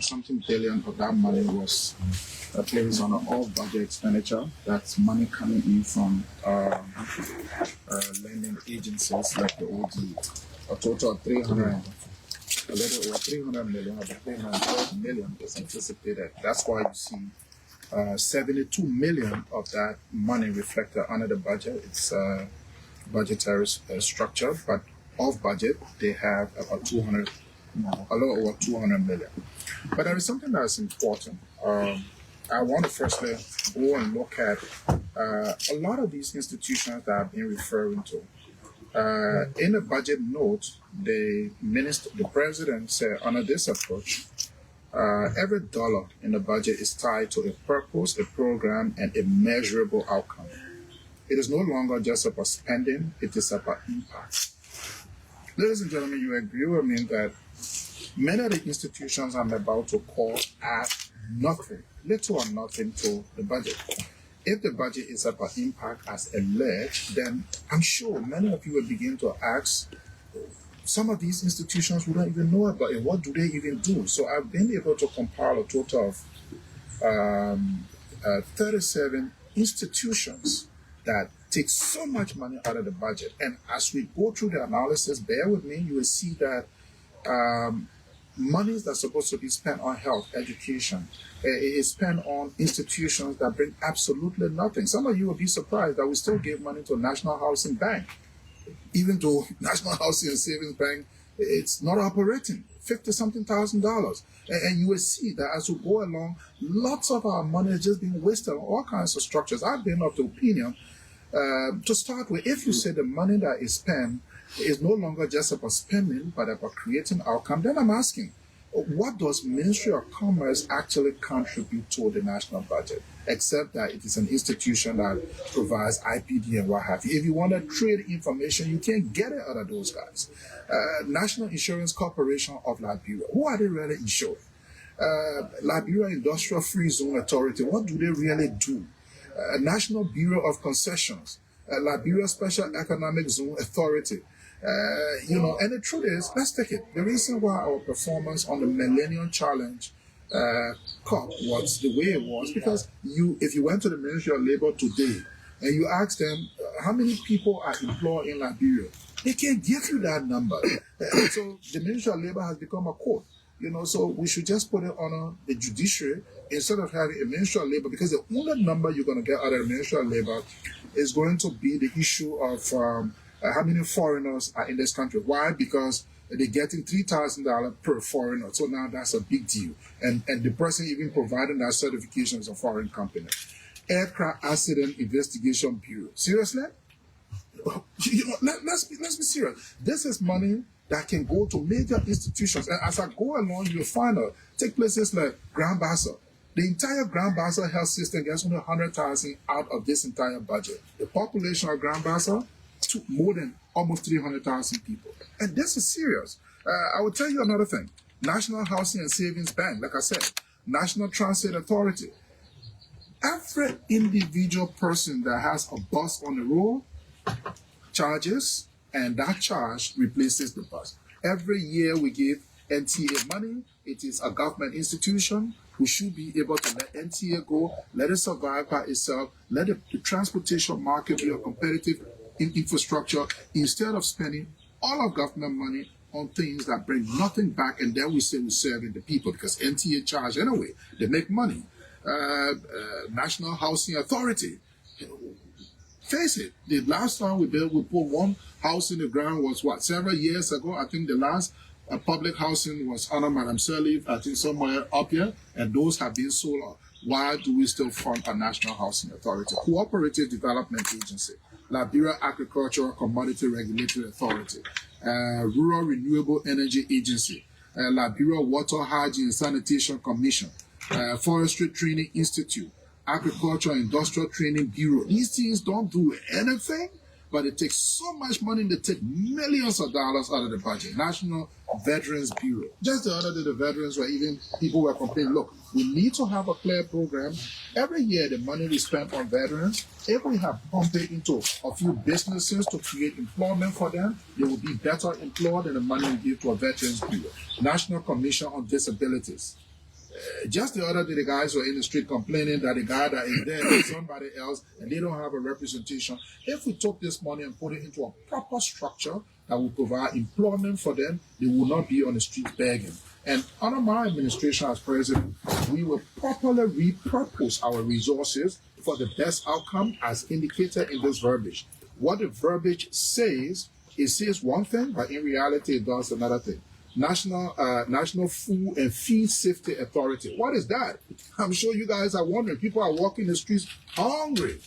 something billion of that money was placed on an off-budget expenditure. That's money coming in from lending agencies like the OD. A total of 300, a little over 300 million, about 312 million is anticipated. That's why you see 72 million of that money reflected under the budget. It's budgetary structure, but off budget they have about 200, a little over 200 million. But there is something that is important. I want to firstly go and look at a lot of these institutions that I've been referring to. In the budget note, the president said under this approach, every dollar in the budget is tied to a purpose, a program, and a measurable outcome. It is no longer just about spending, it is about impact. Ladies and gentlemen, you agree with me that many of the institutions I'm about to call add nothing, little or nothing to the budget. If the budget is about impact as alleged, then I'm sure many of you will begin to ask, some of these institutions we don't even know about it. What do they even do? So I've been able to compile a total of 37 institutions that take so much money out of the budget. And as we go through the analysis, bear with me, you will see that monies that's supposed to be spent on health, education, is spent on institutions that bring absolutely nothing. Some of you will be surprised that we still give money to National Housing Bank. Even though National Housing and Savings Bank, it's not operating, $50-something thousand. And you will see that as we go along, lots of our money is just being wasted on all kinds of structures. I've been of the opinion, to start with, if you say the money that is spent is no longer just about spending, but about creating outcome, then I'm asking, what does Ministry of Commerce actually contribute to the national budget, except that it is an institution that provides IPD and what have you. If you want to trade information, you can't get it out of those guys. National Insurance Corporation of Liberia, who are they really insuring? Liberia Industrial Free Zone Authority, what do they really do? National Bureau of Concessions, Liberia Special Economic Zone Authority. And the truth is, let's take it. The reason why our performance on the Millennium Challenge Cup was the way it was, because if you went to the Ministry of Labor today and you ask them how many people are employed in Liberia, they can't give you that number. So the Ministry of Labor has become a court. So we should just put it on the judiciary instead of having a Ministry of Labor, because the only number you're going to get out of the Ministry of Labor is going to be the issue of how many foreigners are in this country. Why? Because they're getting $3,000 per foreigner. So now that's a big deal. And the person even providing that certification is a foreign company. Aircraft Accident Investigation Bureau. Seriously? Let's be serious. This is money that can go to major institutions. And as I go along, you'll find out, take places like Grand Bassa. The entire Grand Bassa health system gets only 100,000 out of this entire budget. The population of Grand Bassa, more than almost 300,000 people. And this is serious. I will tell you another thing. National Housing and Savings Bank, like I said, National Transit Authority. Every individual person that has a bus on the road charges, and that charge replaces the bus. Every year we give NTA money. It is a government institution. We should be able to let NTA go, let it survive by itself, let the transportation market be a competitive infrastructure, instead of spending all of government money on things that bring nothing back, and then we say we're serving the people because NTA charge anyway. They make money. National Housing Authority. Face it, the last time we put one house in the ground was several years ago. I think the last public housing was under Madam Sirleaf, I think somewhere up here, and those have been sold. Why do we still fund a National Housing Authority? Cooperative Development Agency, Liberia Agricultural Commodity Regulatory Authority, Rural Renewable Energy Agency, Liberia Water, Hygiene and Sanitation Commission, Forestry Training Institute, Agriculture and Industrial Training Bureau. These things don't do anything, but it takes so much money, they take millions of dollars out of the budget. National Veterans Bureau. Just the other day, the veterans people were complaining, look, we need to have a clear program. Every year, the money we spend on veterans, if we have pumped it into a few businesses to create employment for them, they will be better employed than the money we give to a Veterans Bureau. National Commission on Disabilities. Just the other day, the guys were in the street complaining that the guy that is there is somebody else and they don't have a representation. If we took this money and put it into a proper structure that will provide employment for them, they will not be on the street begging. And under my administration as president, we will properly repurpose our resources for the best outcome as indicated in this verbiage. What the verbiage says, it says one thing, but in reality it does another thing. National Food and Feed Safety Authority. What is that? I'm sure you guys are wondering. People are walking the streets hungry.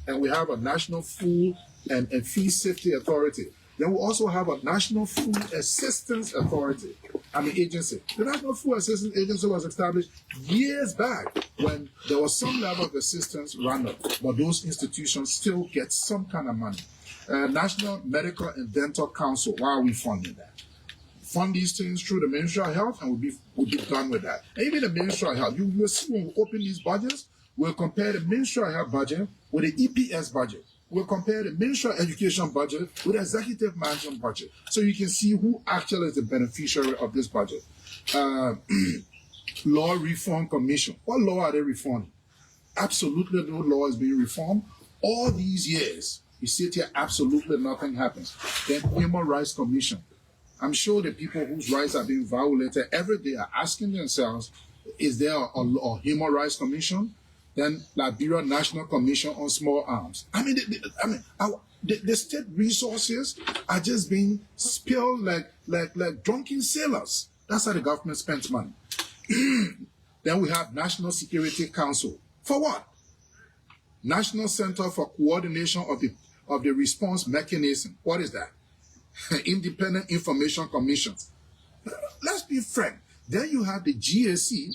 And we have a National Food and Feed Safety Authority. Then we also have a National Food Assistance Authority. Agency. The National Food Assistance Agency was established years back when there was some level of assistance run up, but those institutions still get some kind of money. National Medical and Dental Council. Why are we funding that? Fund these things through the Ministry of Health, and we'll be done with that. And even the Ministry of Health, you will see when we open these budgets, we'll compare the Ministry of Health budget with the EPS budget. We'll compare the Ministry of Education budget with the Executive Management budget, so you can see who actually is the beneficiary of this budget. Law Reform Commission. What law are they reforming? Absolutely no law is being reformed. All these years, you sit here, absolutely nothing happens. Then Human Rights Commission. I'm sure the people whose rights are being violated every day are asking themselves, is there a Human Rights Commission? Then Liberia National Commission on Small Arms. The state resources are just being spilled like drunken sailors. That's how the government spends money. Then we have National Security Council. For what? National Center for Coordination of the Response Mechanism. What is that? Independent Information Commission. Let's be frank. Then you have the GSC.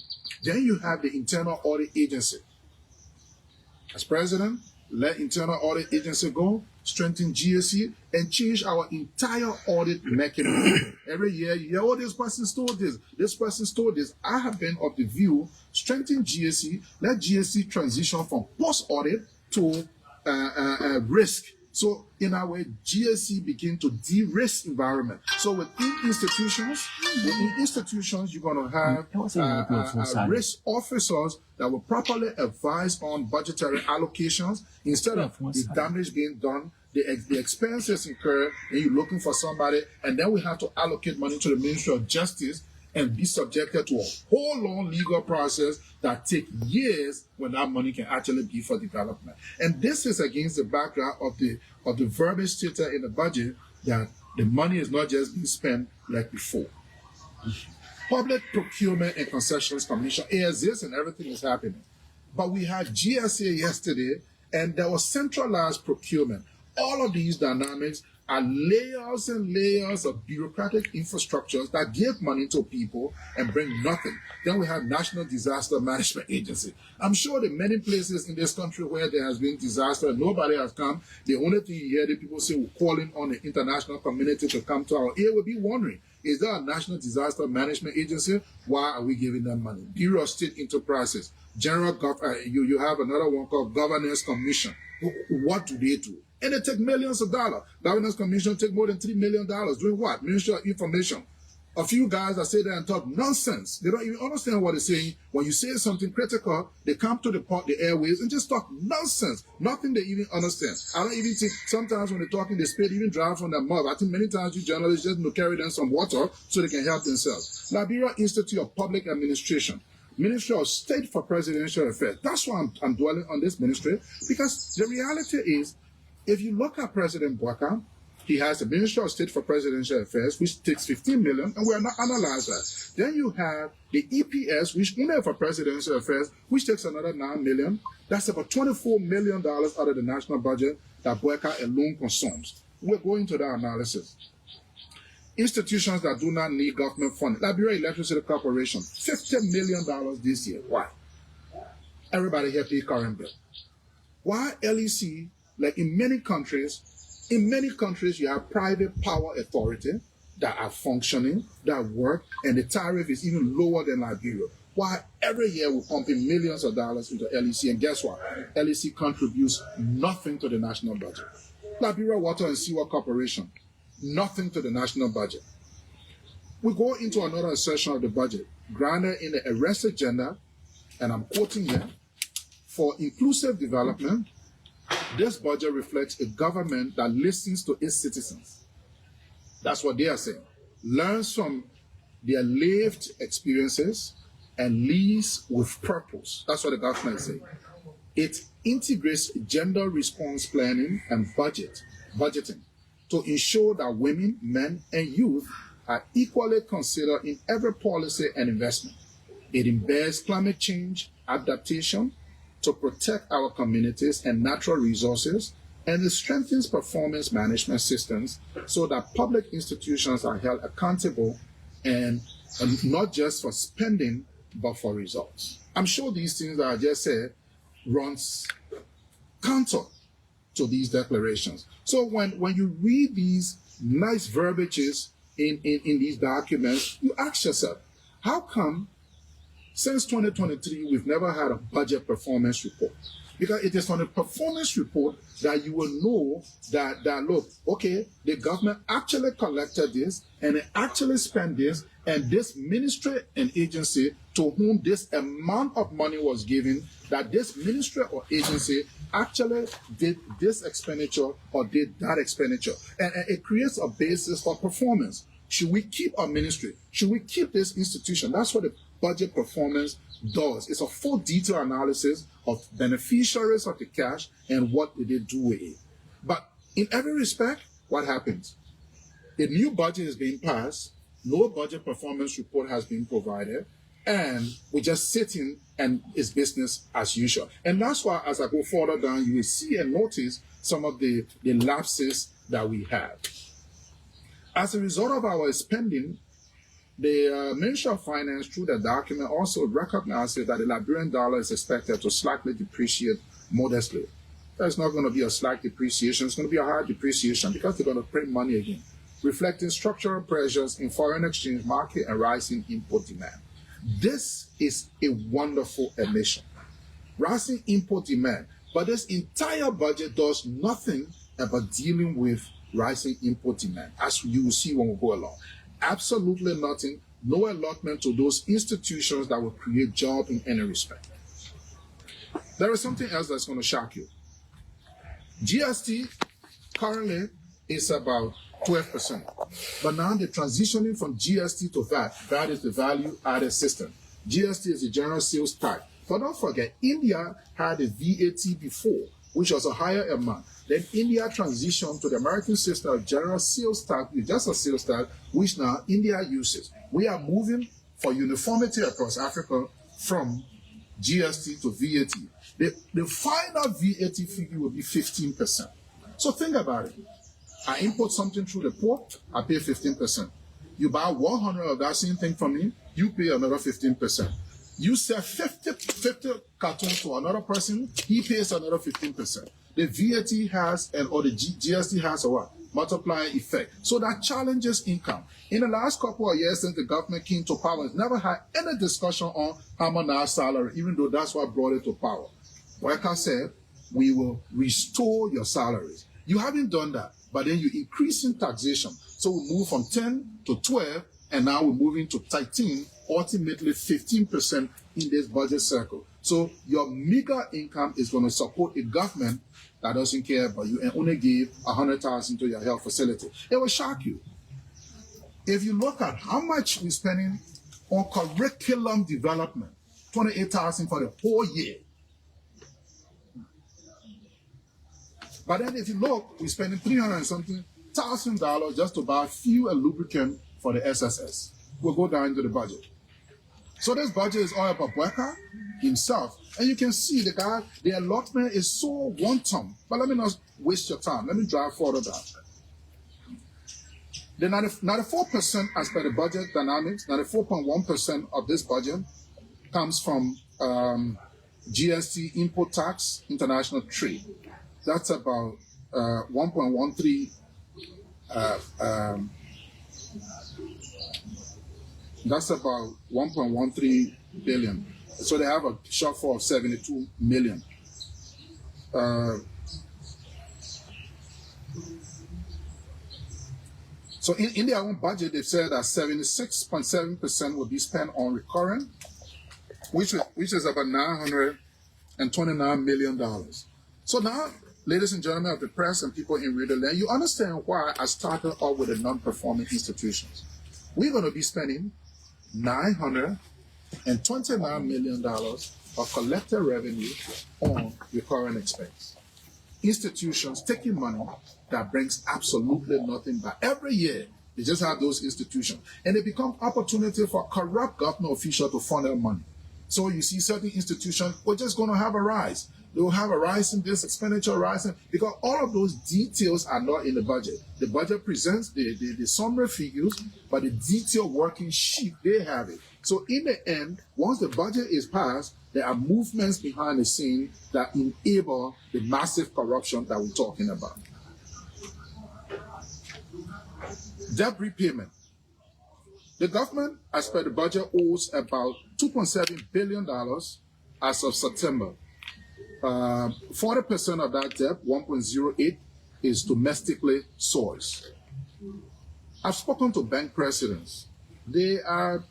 Then you have the Internal Audit Agency. As president, let Internal Audit Agency go, strengthen GSC, and change our entire audit mechanism. Every year, you hear, oh, this person stole this, this person stole this. I have been of the view, strengthen GSC, let GSC transition from post-audit to risk. So in our way, GSC begin to de-risk environment. So within institutions, you're going to have risk officers that will properly advise on budgetary allocations instead of the damage being done, the expenses incurred, and you're looking for somebody, and then we have to allocate money to the Ministry of Justice and be subjected to a whole long legal process that take years when that money can actually be for development. And this is against the background of the verbiage stated in the budget that the money is not just being spent like before. Public Procurement and Concessions Commission, it exists and everything is happening. But we had GSA yesterday and there was centralized procurement. All of these dynamics are layers and layers of bureaucratic infrastructures that give money to people and bring nothing. Then we have National Disaster Management Agency. I'm sure that many places in this country where there has been disaster and nobody has come, the only thing you hear the people say, we're calling on the international community to come to our aid, will be wondering, is there a National Disaster Management Agency? Why are we giving them money? Bureau of State Enterprises, you have another one called Governance Commission. What do they do? And they take millions of dollars. Governance Commission take more than $3 million. Doing what? Ministry of Information. A few guys that say that and talk nonsense. They don't even understand what they're saying. When you say something critical, they come to the airways and just talk nonsense. Nothing they even understand. I don't even think, sometimes when they're talking, they spit even drive from their mouth. I think many times you journalists just carry them some water so they can help themselves. Liberia Institute of Public Administration. Ministry of State for Presidential Affairs. That's why I'm dwelling on this ministry, because the reality is, if you look at President Bwaka, he has the Ministry of State for Presidential Affairs, which takes 15 million, and we are not analyzed that. Then you have the EPS, which only for Presidential Affairs, which takes another 9 million. That's about $24 million out of the national budget that Bwaka alone consumes. We're going to that analysis. Institutions that do not need government funding. Liberia Electricity Corporation, $50 million this year. Why? Everybody here pay current bill. Why LEC? Like in many countries, you have private power authority that are functioning, that work, and the tariff is even lower than Liberia. Why every year we're pumping millions of dollars into LEC, and guess what? LEC contributes nothing to the national budget. Liberia Water and Sewer Corporation, nothing to the national budget. We go into another section of the budget, grounded in the arrest agenda, and I'm quoting here, for inclusive development. This budget reflects a government that listens to its citizens. That's what they are saying. Learns from their lived experiences and leads with purpose. That's what the government is saying. It integrates gender response planning and budgeting to ensure that women, men, and youth are equally considered in every policy and investment. It embeds climate change adaptation to protect our communities and natural resources, and it strengthens performance management systems so that public institutions are held accountable and not just for spending, but for results. I'm sure these things that I just said runs counter to these declarations. So when you read these nice verbiages in these documents, you ask yourself, how come since 2023 we've never had a budget performance report? Because it is on a performance report that you will know that look, okay, the government actually collected this and it actually spent this, and this ministry and agency to whom this amount of money was given, that this ministry or agency actually did this expenditure or did that expenditure. And it creates a basis for performance. Should we keep our ministry? Should we keep this institution? That's what the budget performance does. It's a full detailed analysis of beneficiaries of the cash and what did they do with it. But in every respect, what happens? A new budget is being passed, no budget performance report has been provided, and we're just sitting and it's business as usual. And that's why as I go further down, you will see and notice some of the lapses that we have. As a result of our spending, the Ministry of Finance, through the document, also recognizes that the Liberian dollar is expected to slightly depreciate modestly. There's not going to be a slight depreciation. It's going to be a higher depreciation because they're going to print money again, reflecting structural pressures in foreign exchange market and rising import demand. This is a wonderful admission. Rising import demand, but this entire budget does nothing about dealing with rising import demand, as you will see when we go along. Absolutely nothing, no allotment to those institutions that will create jobs in any respect. There is something else that's going to shock you. GST currently is about 12%, but now they're transitioning from GST to VAT. VAT is the value added system. GST is the general sales tax. But don't forget, India had a VAT before, which was a higher amount. Then India transitioned to the American system of general sales tax, with just a sales tax, which now India uses. We are moving for uniformity across Africa from GST to VAT. The final VAT figure will be 15%. So think about it. I import something through the port, I pay 15%. You buy 100 of that same thing from me, you pay another 15%. You sell 50 cartons to another person, he pays another 15%. The VAT has, or the GST has a what? Multiplying effect. So that challenges income. In the last couple of years since the government came to power, it's never had any discussion on harmonized salary, even though that's what brought it to power. Like I said, we will restore your salaries. You haven't done that, but then you increase in taxation. So we move from 10 to 12, and now we're moving to 13, ultimately 15% in this budget cycle. So your meager income is going to support a government that doesn't care about you and only give 100,000 to your health facility. It will shock you. If you look at how much we're spending on curriculum development, 28,000 for the whole year. But then if you look, we're spending $300 and something thousand just to buy fuel and lubricant for the SSS. We'll go down into the budget. So this budget is all about Bweka himself. And you can see the allotment is so wanton. But let me not waste your time. Let me drive further down. The 94% as per the budget dynamics, 94.1% of this budget comes from GST, import tax, international trade. That's about 1.13 that's about 1.13 billion. So they have a shortfall of 72 million. So in their own budget, they've said that 76.7% will be spent on recurrent, which is about $929 million. So now, ladies and gentlemen of the press and people in Radio Land, you understand why I started off with the non-performing institutions. We're going to be spending $929 million of collected revenue on recurrent expense. Institutions taking money that brings absolutely nothing back. Every year, they just have those institutions. And they become opportunity for corrupt government officials to funnel money. So you see certain institutions, we're just going to have a rise. They will have a rise in this expenditure rising because all of those details are not in the budget. The budget presents the summary figures, but the detailed working sheet, they have it. So in the end, once the budget is passed, there are movements behind the scene that enable the massive corruption that we're talking about. Debt repayment. The government, as per the budget, owes about $2.7 billion as of September. 40% of that debt, 1.08, is domestically sourced. I've spoken to bank presidents. They are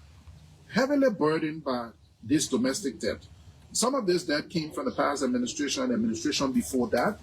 heavily burdened by this domestic debt. Some of this debt came from the past administration and administration before that.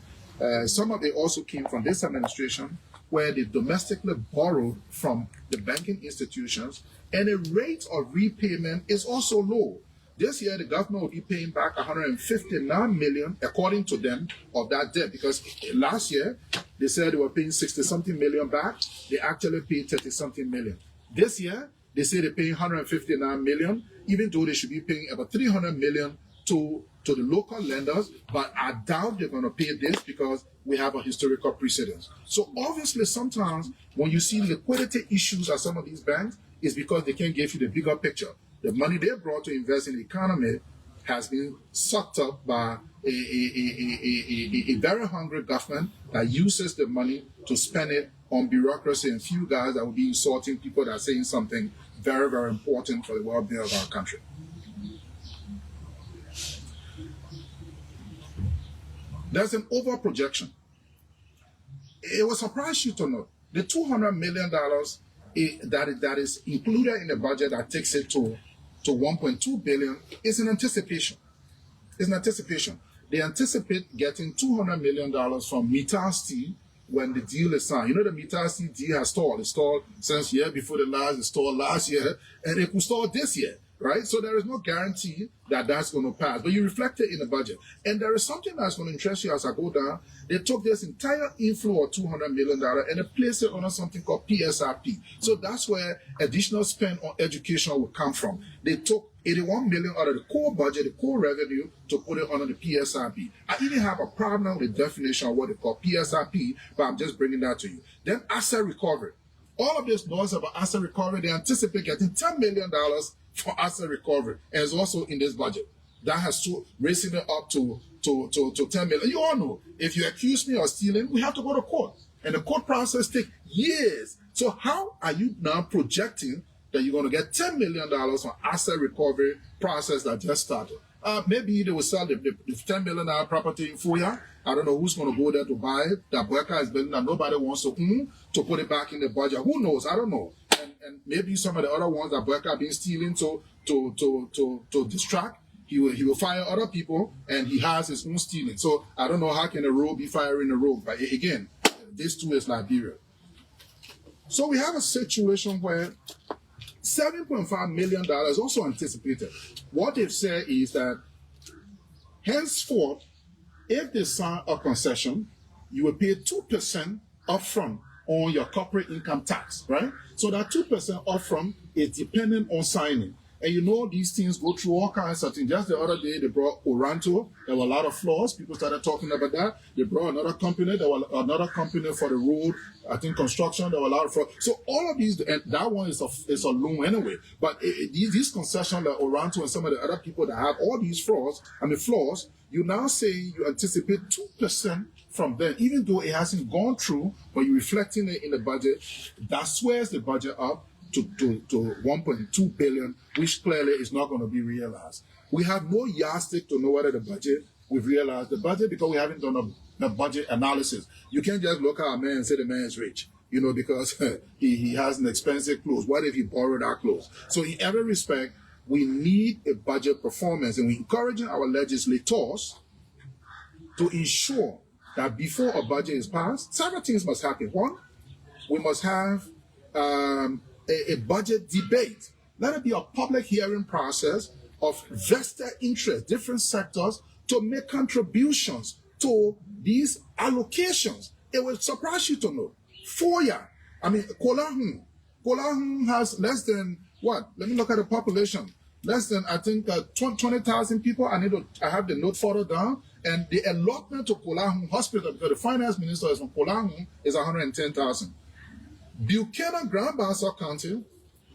Some of it also came from this administration, where they domestically borrowed from the banking institutions, and the rate of repayment is also low. This year, the government will be paying back $159 million, according to them, of that debt, because last year, they said they were paying 60-something million back. They actually paid 30-something million. This year, they say they're paying $159 million, even though they should be paying about $300 million to the local lenders, but I doubt they're going to pay this because we have a historical precedence. So obviously, sometimes when you see liquidity issues at some of these banks, it's because they can't give you the bigger picture. The money they brought to invest in the economy has been sucked up by a very hungry government that uses the money to spend it on bureaucracy and few guys that will be insulting people that are saying something very, very important for the well-being of our country. There's an over-projection. It will surprise you to know the $200 million that is included in the budget that takes it to $1.2 billion is an anticipation. It's an anticipation. They anticipate getting $200 million from Mittal Steel when the deal is signed. You know, the Mittal Steel deal has stalled. It stalled since year before the last, it stalled last year, and it will stall this year, right? So there is no guarantee that that's going to pass. But you reflect it in the budget. And there is something that's going to interest you as I go down. They took this entire inflow of $200 million and they placed it under something called PSRP. So that's where additional spend on education will come from. They took $81 million out of the core budget, the core revenue, to put it under the PSRP. I even have a problem with the definition of what they call PSRP, but I'm just bringing that to you. Then asset recovery. All of this noise about asset recovery, they anticipate getting $10 million for asset recovery, and it's also in this budget. That has to raising it up to 10 million. You all know, if you accuse me of stealing, we have to go to court. And the court process takes years. So how are you now projecting that you're going to get $10 million on asset recovery process that just started? Maybe they will sell the $10 million property in Fuya. I don't know who's going to go there to buy it. That Boyka is building that nobody wants to put it back in the budget. Who knows? I don't know. And maybe some of the other ones that Boyka have been stealing to distract. He will fire other people, and he has his own stealing. So I don't know how can a rogue be firing a rogue. But again, this too is Liberia. So we have a situation where $7.5 million is also anticipated. What they've said is that henceforth, if they sign a concession, you will pay 2% upfront on your corporate income tax, right? So that 2% upfront is dependent on signing. And you know these things go through all kinds of things. Just the other day, they brought Oranto. There were a lot of flaws. People started talking about that. They brought another company. There was another company for the road, I think construction. There were a lot of flaws. So all of these, and that one is a loan anyway. But these concessions like Oranto and some of the other people that have all these flaws, you now say you anticipate 2% from them, even though it hasn't gone through, but you're reflecting it in the budget. That swears the budget up to 1.2 billion, which clearly is not going to be realized. We have no yardstick to know whether we've realized the budget because we haven't done a budget analysis. You can't just look at a man and say the man is rich. you know, because he has an expensive clothes. What if he borrowed our clothes? So in every respect, we need a budget performance, and we're encouraging our legislators to ensure that before a budget is passed, several things must happen. One, we must have a budget debate. Let it be a public hearing process of vested interest, different sectors, to make contributions to these allocations. It will surprise you to know. FOIA, I mean, Kolahun has less than, what? Let me look at the population. Less than, I think, 20,000 people. I have the note further down. And the allotment to Kolahun Hospital, because the finance minister is from Kolahun, is 110,000. Buchanan Grand Bassa County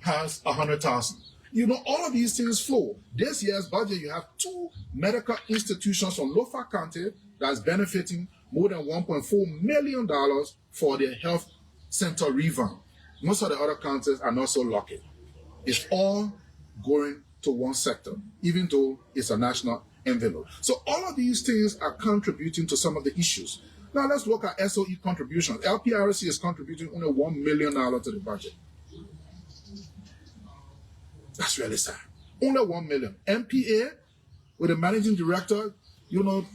has 100,000. You know, all of these things flow. This year's budget, you have 2 medical institutions from Lofa County that's benefiting more than $1.4 million for their health center revamp. Most of the other counties are not so lucky. It's all going to one sector, even though it's a national envelope. So all of these things are contributing to some of the issues. Now let's look at SOE contributions. LPRC is contributing only $1 million to the budget. That's really sad. Only $1 million. MPA, with the managing director, you know,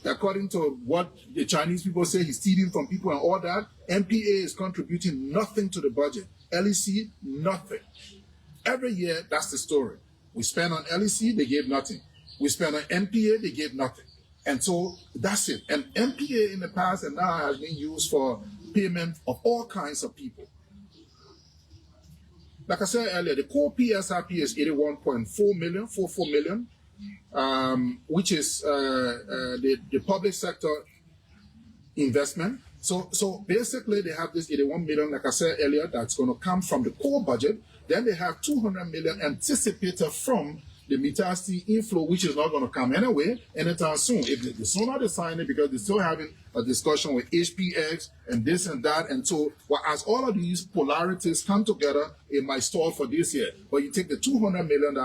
according to what the Chinese people say, he's stealing from people and all that. MPA is contributing nothing to the budget. LEC, nothing. Every year, that's the story. We spend on LEC, they gave nothing. We spend on MPA, they gave nothing. And so that's it. And MPA in the past and now has been used for payment of all kinds of people. Like I said earlier, the core PSRP is 44 million, which is the public sector investment. So basically they have this 81 million, like I said earlier, that's going to come from the core budget. Then they have 200 million anticipated from the Mitasti inflow, which is not going to come anyway anytime soon. If the sooner they sign it, because they're still having a discussion with HPX and this and that. And so, well, as all of these polarities come together, it might stall for this year. But you take the $200 million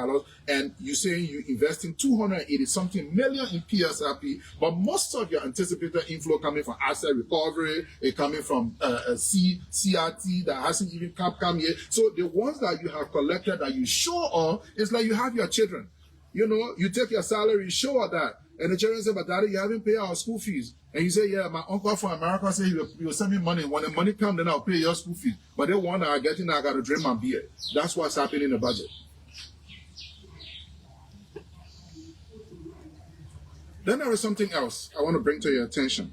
and you say you're investing 280 something million in PSRP, but most of your anticipated inflow coming from asset recovery, it coming from CRT that hasn't even come yet. So the ones that you have collected that you sure of, it's like you have your children. You know, you take your salary, you show that. And the children say, but daddy, you haven't paid our school fees. And you say, yeah, my uncle from America said he will send me money. When the money comes, then I'll pay your school fees. But they want I get in, I got to drink my beer. That's what's happening in the budget. Then there is something else I want to bring to your attention.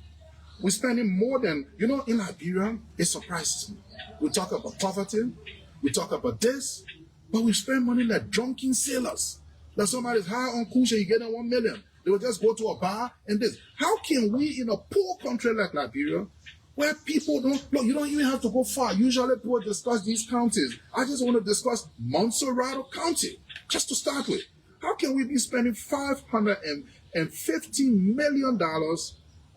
We're spending more than, you know, in Liberia, it surprises me. We talk about poverty, we talk about this, but we spend money like drunken sailors. Like somebody's high on Kusha, you get them 1 million. They will just go to a bar and this. How can we in a poor country like Liberia, where people don't, look, you don't even have to go far. Usually people discuss these counties. I just want to discuss Montserrat County, just to start with. How can we be spending $550 million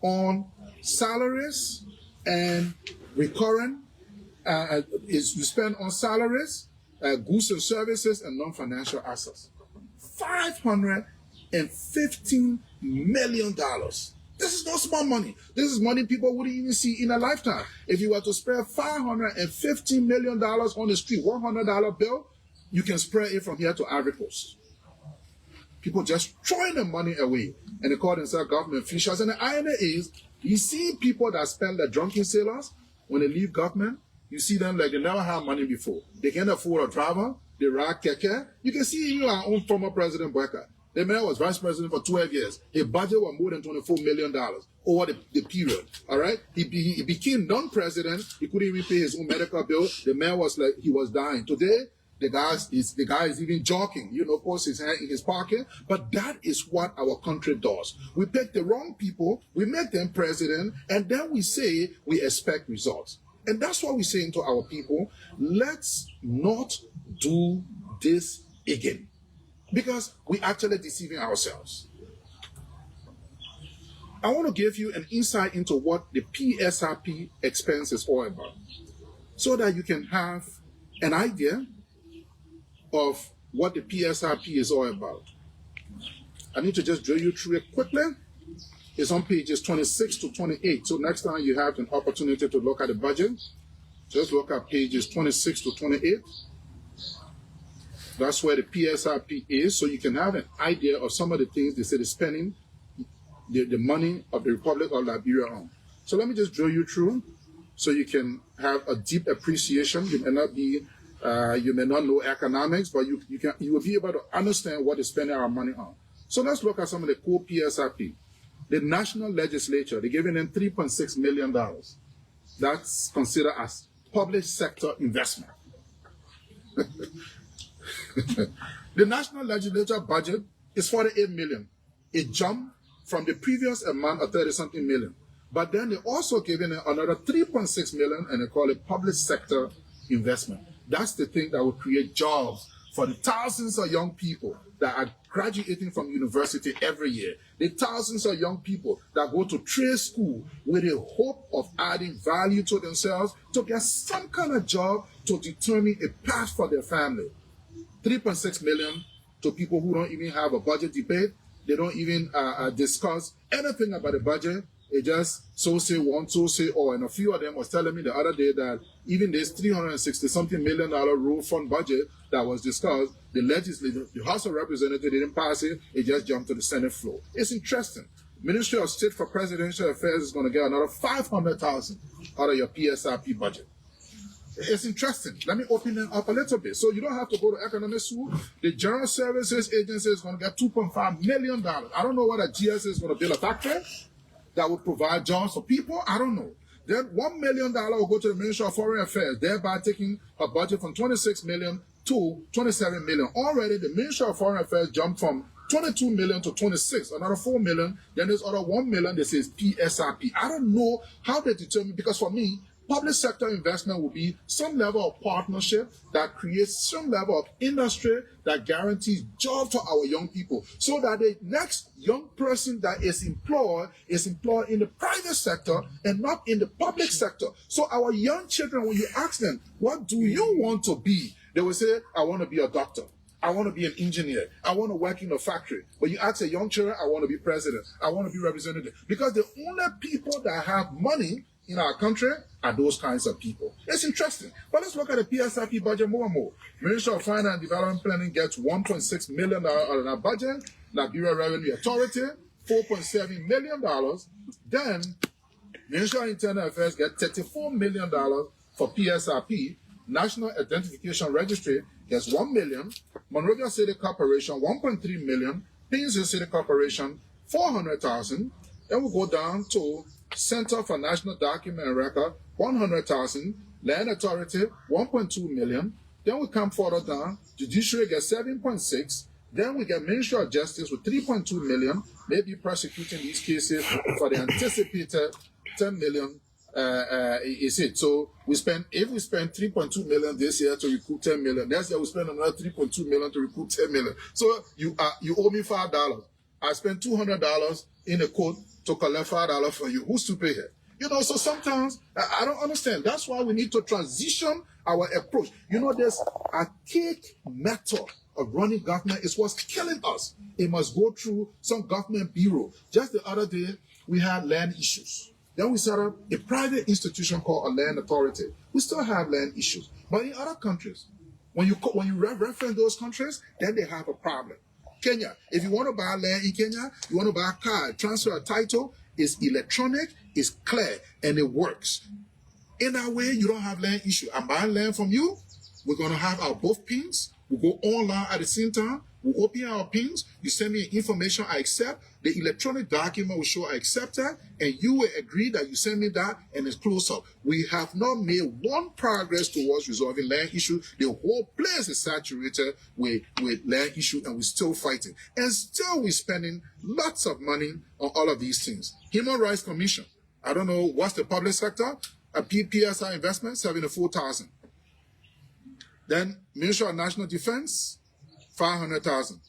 on salaries and recurrent, is you spend on salaries, goods and services, and non-financial assets. $515 million. This is not small money. This is money people wouldn't even see in a lifetime. If you were to spend $515 million on the street, $100 bill, you can spread it from here to Ivory Coast. People just throwing the money away, and they call themselves government officials. And the irony is, you see people that spend like drunken sailors, when they leave government, you see them like they never had money before. They can't afford a driver, they ride keke. You can see even our own former President Boyka. The man was vice president for 12 years. His budget was more than $24 million over the period. All right? He became non-president. He couldn't even pay his own medical bill. The man was like, he was dying. Today, the guy is even jogging, you know, puts his hand in his pocket. But that is what our country does. We pick the wrong people, we make them president, and then we say we expect results. And that's what we're saying to our people. Let's not do this again. Because we're actually deceiving ourselves. I want to give you an insight into what the PSRP expense is all about, so that you can have an idea of what the PSRP is all about. I need to just drill you through it quickly. It's on pages 26 to 28. So next time you have an opportunity to look at the budget, Just look at pages 26 to 28. That's where the PSRP is, so you can have an idea of some of the things they say they're spending the money of the Republic of Liberia on. So let me just drill you through so you can have a deep appreciation. You may not be, you may not know economics, but you will be able to understand what they're spending our money on. So let's look at some of the core PSRP. The national legislature, they're giving them $3.6 million. That's considered as public sector investment. The national legislature budget is $48 million. It jumped from the previous amount of 30-something million. But then they also giving it another $3.6 million, and they call it public sector investment. That's the thing that will create jobs for the thousands of young people that are graduating from university every year. The thousands of young people that go to trade school with a hope of adding value to themselves to get some kind of job to determine a path for their family. 3.6 million to people who don't even have a budget debate. They don't even discuss anything about the budget. They just so say one, so say all. And a few of them was telling me the other day that even this $360-something million road fund budget that was discussed, the legislature, the House of Representatives didn't pass it. It just jumped to the Senate floor. It's interesting. Ministry of State for Presidential Affairs is going to get another $500,000 out of your PSRP budget. It's interesting. Let me open it up a little bit. So you don't have to go to economic school. The General Services Agency is going to get $2.5 million. I don't know whether GS is going to build a factory that will provide jobs for people. I don't know. Then $1 million will go to the Ministry of Foreign Affairs, thereby taking a budget from $26 million to $27 million. Already, the Ministry of Foreign Affairs jumped from $22 million to $26, another $4 million. Then there's other $1 million that says PSRP. I don't know how they determine, because for me, public sector investment will be some level of partnership that creates some level of industry that guarantees jobs to our young people, so that the next young person that is employed in the private sector and not in the public sector. So our young children, when you ask them, what do you want to be? They will say, I want to be a doctor. I want to be an engineer. I want to work in a factory. But you ask a young children, I want to be president. I want to be representative. Because the only people that have money in our country are those kinds of people. It's interesting. But let's look at the PSRP budget more and more. Ministry of Finance and Development Planning gets $1.6 million out of that budget. Liberia Revenue Authority, $4.7 million. Then, Ministry of Internal Affairs gets $34 million for PSRP. National Identification Registry gets $1 million. Monrovia City Corporation, $1.3 million. Painesville City Corporation, $400,000. Then we'll go down to Center for National Document and Record, $100,000. Land Authority, $1.2 million. Then we come further down. Judiciary gets $7.6. Then we get Ministry of Justice with $3.2 million, maybe prosecuting these cases for the anticipated $10 million. Is it? So if we spend $3.2 million this year to recruit $10 million, next year we spend another $3.2 million to recruit $10 million. So you owe me $5. I spent $200 in a court to collect $5 from you. Who's to pay here? You know, so sometimes I don't understand. That's why we need to transition our approach. You know, this archaic method of running government is what's killing us. It must go through some government bureau. Just the other day, we had land issues. Then we set up a private institution called a land authority. We still have land issues. But in other countries, when you reference those countries, then they have a problem. Kenya, if you want to buy land in Kenya, you want to buy a car, transfer a title, it's electronic, it's clear, and it works. In that way, you don't have land issue. I'm buying land from you. We're going to have our both pins. We'll go online at the same time. We'll open our pins. You send me information, I accept. The electronic document will show I accept that, and you will agree that you send me that, and it's closed up. We have not made one progress towards resolving land issues. The whole place is saturated with land issues, and we're still fighting. And still we're spending lots of money on all of these things. Human Rights Commission. I don't know what's the public sector. A PSI investment, $74,000. Then Ministry of National Defense, $500,000.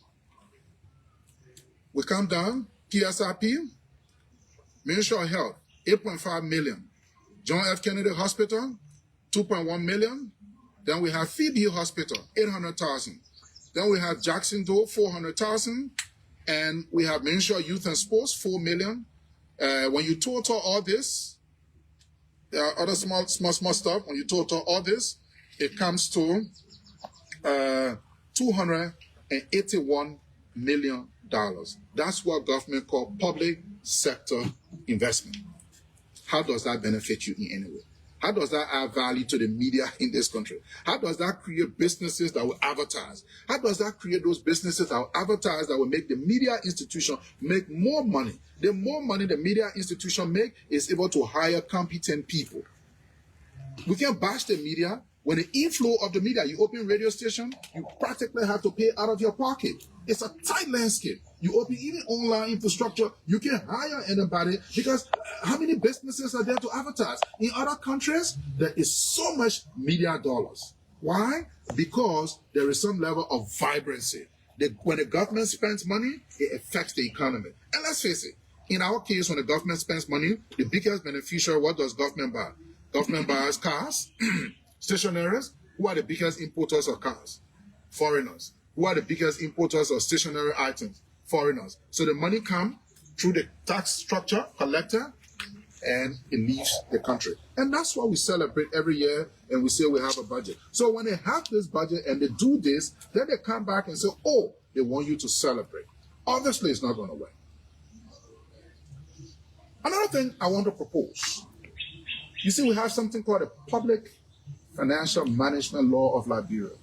We come down, PSRP, Ministry of Health, $8.5 million. John F. Kennedy Hospital, $2.1 million. Then we have Phoebe Hospital, $800,000. Then we have Jackson Dole, $400,000. And we have Ministry of Youth and Sports, $4 million. When you total all this, other small stuff, when you total all this, it comes to $281 million. That's what government call public sector investment. How does that benefit you in any way? How does that add value to the media in this country? How does that create businesses that will advertise? How does that create those businesses that will advertise, that will make the media institution make more money? The more money the media institution make is able to hire competent people. We can bash the media. When the inflow of the media, you open radio station, you practically have to pay out of your pocket. It's a tight landscape. You open even online infrastructure, you can hire anybody because how many businesses are there to advertise? In other countries, there is so much media dollars. Why? Because there is some level of vibrancy. When the government spends money, it affects the economy. And let's face it, in our case, when the government spends money, the biggest beneficiary, what does government buy? Government buys cars, stationaries. Who are the biggest importers of cars? Foreigners. Who are the biggest importers of stationary items? Foreigners. So the money comes through the tax structure, collector, and it leaves the country. And that's why we celebrate every year and we say we have a budget. So when they have this budget and they do this, then they come back and say, oh, they want you to celebrate. Obviously, it's not going to work. Another thing I want to propose. You see, we have something called the Public Financial Management Law of Liberia.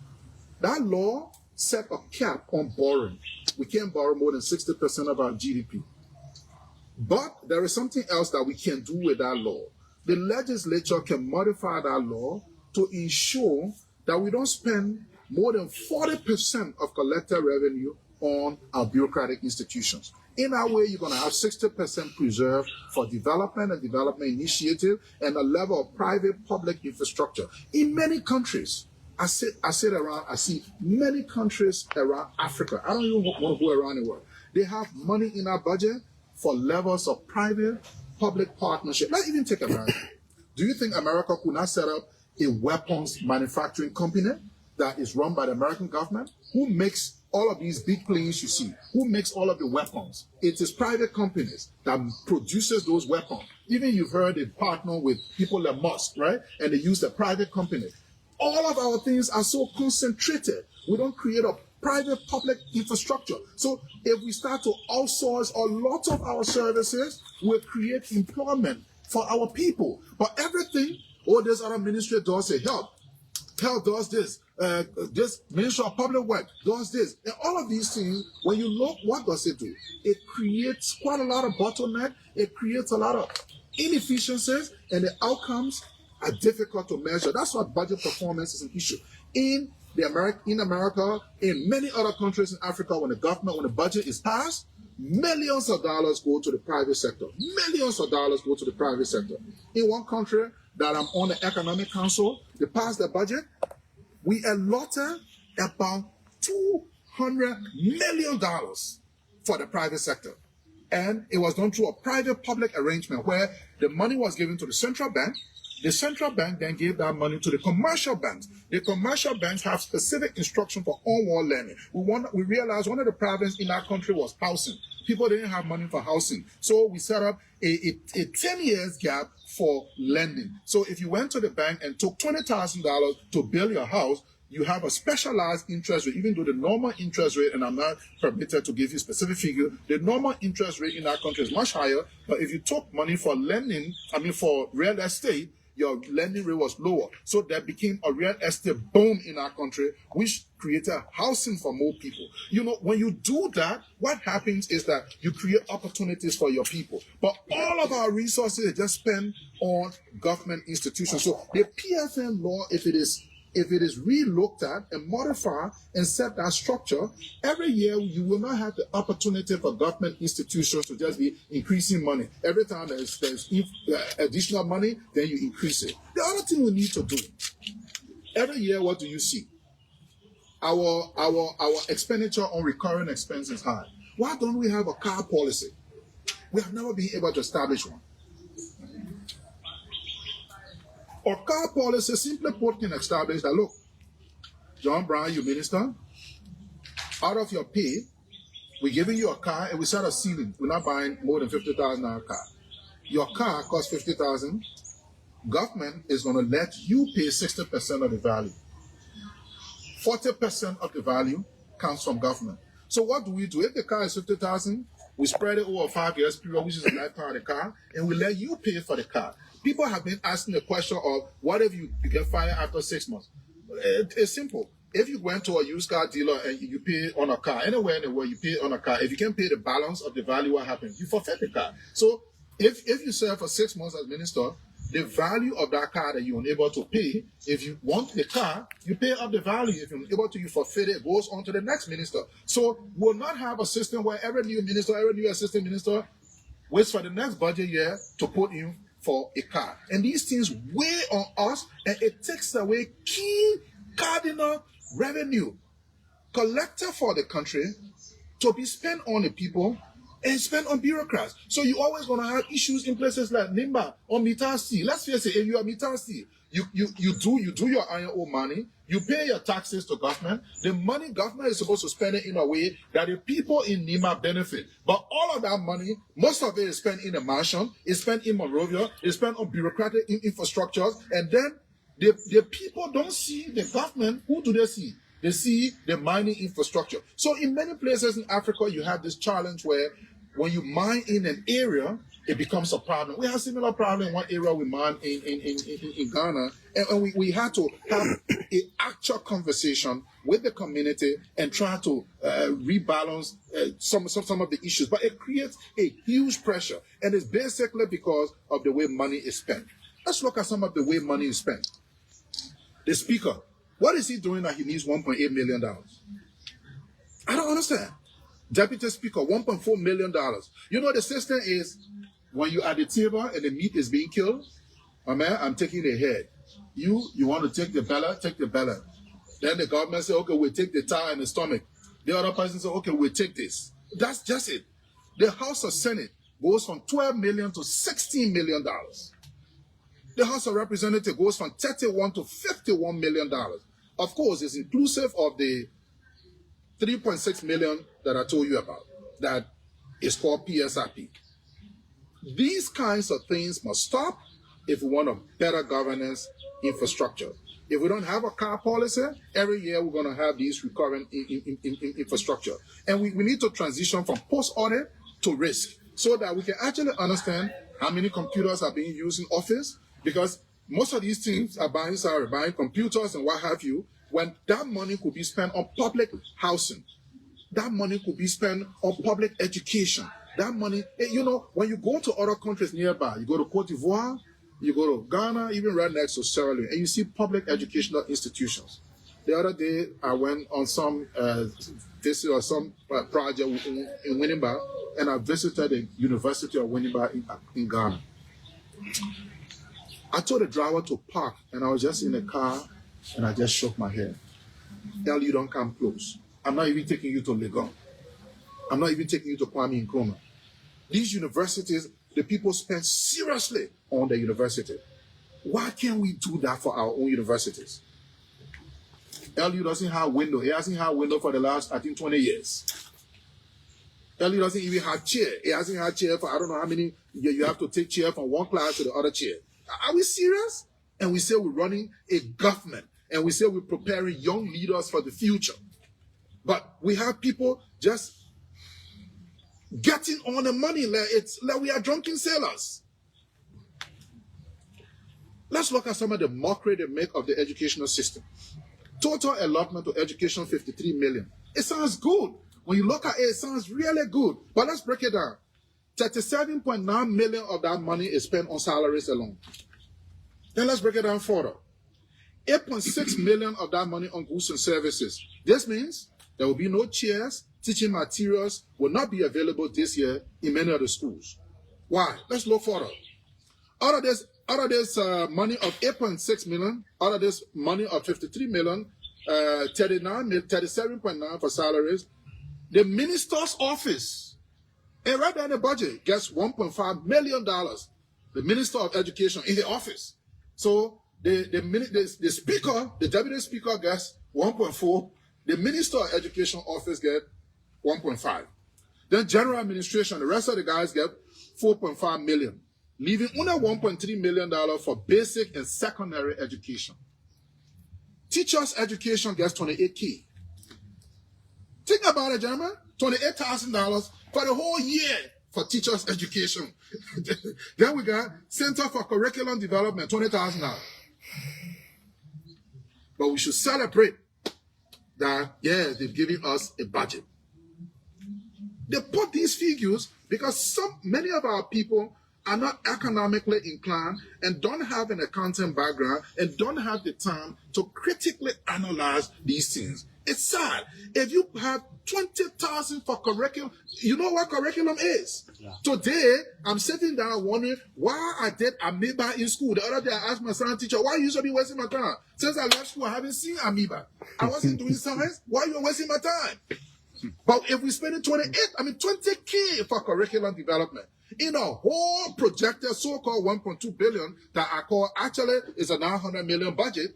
That law set a cap on borrowing. We can't borrow more than 60% of our GDP. But there is something else that we can do with that law. The legislature can modify that law to ensure that we don't spend more than 40% of collected revenue on our bureaucratic institutions. In that way, you're going to have 60% preserved for development and development initiative and a level of private-public infrastructure. In many countries, I sit around, I see many countries around Africa. I don't even want to go around the world. They have money in our budget for levels of private-public partnership. Let's even take America. Do you think America could not set up a weapons manufacturing company that is run by the American government? Who makes all of these big planes you see? Who makes all of the weapons? It is private companies that produces those weapons. Even you've heard they partner with people like Musk, right? And they use the private company. All of our things are so concentrated. We don't create a private-public infrastructure. So if we start to outsource a lot of our services, we'll create employment for our people. But everything, this other ministry does say, health does this. This Ministry of Public Works does this. And all of these things, when you look, what does it do? It creates quite a lot of bottleneck. It creates a lot of inefficiencies, and the outcomes are difficult to measure. That's why budget performance is an issue. In America, in many other countries in Africa, when the budget is passed, millions of dollars go to the private sector. Millions of dollars go to the private sector. In one country that I'm on the Economic Council, they passed the budget. We allotted about $200 million for the private sector. And it was done through a private-public arrangement where the money was given to the central bank. The central bank then gave that money to the commercial banks. The commercial banks have specific instruction for on-wall learning. We realized one of the problems in our country was housing. People didn't have money for housing. So we set up a 10 years gap for lending. So if you went to the bank and took $20,000 to build your house, you have a specialized interest rate, even though the normal interest rate, and I'm not permitted to give you specific figure, the normal interest rate in our country is much higher. But if you took money for lending, for real estate, your lending rate was lower. So there became a real estate boom in our country, which created housing for more people. When you do that, what happens is that you create opportunities for your people. But all of our resources are just spent on government institutions. So the PFM law, if it is re-looked at and modified and set that structure, every year you will not have the opportunity for government institutions to just be increasing money. Every time there's additional money, then you increase it. The other thing we need to do, every year, what do you see? Our expenditure on recurring expenses is high. Why don't we have a car policy? We have never been able to establish one. Or car policy, simply put, can establish that, look, John Brown, you minister, out of your pay, we're giving you a car and we set a ceiling. We're not buying more than $50,000 car. Your car costs $50,000. Government is going to let you pay 60% of the value. 40% of the value comes from government. So what do? If the car is 50,000, we spread it over a 5 years period, which is the lifetime of the car, and we let you pay for the car. People have been asking the question of, what if you get fired after 6 months? It's simple. If you went to a used car dealer and you pay on a car, anywhere in the world you pay on a car, if you can't pay the balance of the value, what happens? You forfeit the car. So if you serve for 6 months as minister, the value of that car that you're unable to pay, if you want the car, you pay up the value. If you're unable to, you forfeit it, it goes on to the next minister. So we'll not have a system where every new minister, every new assistant minister waits for the next budget year to put in for a car. And these things weigh on us, and it takes away key cardinal revenue collected for the country to be spent on the people and spent on bureaucrats. So you're always going to have issues in places like Nimba or Mitasi. Let's face it, if you are Mitasi, you do your IO money, you pay your taxes to government. The money government is supposed to spend it in a way that the people in Nima benefit. But all of that money, most of it is spent in a mansion, is spent in Monrovia, is spent on bureaucratic infrastructures, and then the people don't see the government. Who do they see? They see the mining infrastructure. So in many places in Africa, you have this challenge where when you mine in an area, it becomes a problem. We have a similar problem in one area we mine in Ghana, and we had to have an actual conversation with the community and try to rebalance some of the issues. But it creates a huge pressure, and it's basically because of the way money is spent. Let's look at some of the way money is spent. The speaker, what is he doing that he needs $1.8 million? I don't understand. Deputy Speaker, $1.4 million. You know, the system is when you're at the table and the meat is being killed, oh man, I'm taking the head. You want to take the belly, take the belly. Then the government say, okay, we'll take the thigh and the stomach. The other person say, okay, we'll take this. That's just it. The House of Senate goes from $12 million to $16 million. The House of Representatives goes from $31 to $51 million. Of course, it's inclusive of the 3.6 million that I told you about. That is called PSRP. These kinds of things must stop if we want a better governance infrastructure. If we don't have a car policy, every year we're going to have these recurring infrastructure. And we need to transition from post-audit to risk so that we can actually understand how many computers are being used in office, because most of these things are buying computers and what have you, when that money could be spent on public housing. That money could be spent on public education. That money, you know, when you go to other countries nearby, you go to Cote d'Ivoire, you go to Ghana, even right next to Sierra Leone, and you see public educational institutions. The other day, I went on some visit or some project in Winneba, and I visited the University of Winneba in Ghana. I told the driver to park, and I was just in the car, and I just shook my head. Tell you don't come close. I'm not even taking you to Legon. I'm not even taking you to Kwame Nkrumah. These universities, the people spend seriously on the university. Why can't we do that for our own universities? LU doesn't have window. It hasn't had window for the last, I think, 20 years. LU doesn't even have chair. It hasn't had chair for I don't know how many. You have to take chair from one class to the other chair. Are we serious? And we say we're running a government. And we say we're preparing young leaders for the future. But we have people just getting on the money like it's like we are drunken sailors. Let's look at some of the mockery they make of the educational system. Total allotment to education, 53 million. It sounds good. When you look at it, it sounds really good. But let's break it down. 37.9 million of that money is spent on salaries alone. Then let's break it down further. 8.6 million of that money on goods and services. This means there will be no chairs, teaching materials will not be available this year in many of the schools. Why? Let's look further. Out of this money of 8.6 million, out of this money of 53 million, 37.9 for salaries, the minister's office, and right there in the budget, gets $1.5 million. The Minister of Education in the office. So the speaker, the deputy speaker gets 1.4. The Minister of Education office get 1.5. Then general administration, the rest of the guys get 4.5 million. leaving only $1.3 million for basic and secondary education. Teachers' education gets $28K. Think about it, gentlemen. $28,000 for the whole year for teachers' education. Then we got Center for Curriculum Development, $20,000. But we should celebrate that, yeah, they've given us a budget. They put these figures because many of our people are not economically inclined and don't have an accounting background and don't have the time to critically analyze these things. It's sad. If you have 20,000 for curriculum, you know what curriculum is. Yeah. Today, I'm sitting down wondering why I did amoeba in school. The other day, I asked my son teacher, why you usually wasting my time? Since I left school, I haven't seen amoeba. I wasn't doing science. Why are you wasting my time? But if we spend 20K for curriculum development in a whole projected so-called 1.2 billion that I call actually is a 900 million budget,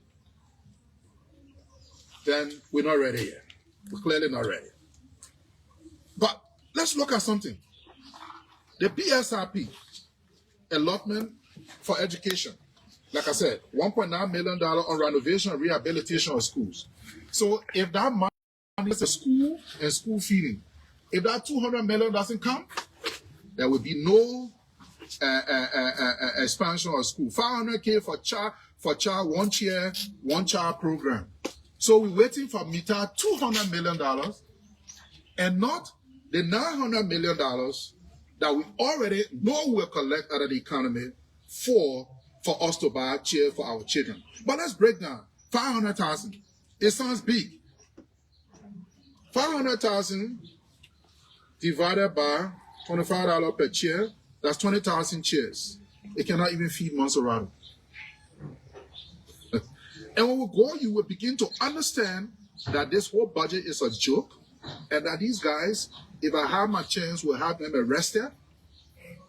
then we're not ready yet. We're clearly not ready. But let's look at something. The PSRP allotment for education, like I said, $1.9 million on renovation and rehabilitation of schools. So if that money is a school and school feeding, if that $200 million doesn't come, there will be no expansion of school. $500K for child, one child program. So we're waiting for META $200 million and not the $900 million that we already know we'll collect out of the economy for us to buy chairs for our children. But let's break down. 500,000. It sounds big. 500,000 divided by $25 per chair, that's 20,000 chairs. It cannot even feed Monserrato. And when we go, you will begin to understand that this whole budget is a joke, and that these guys, if I have my chance, will have them arrested,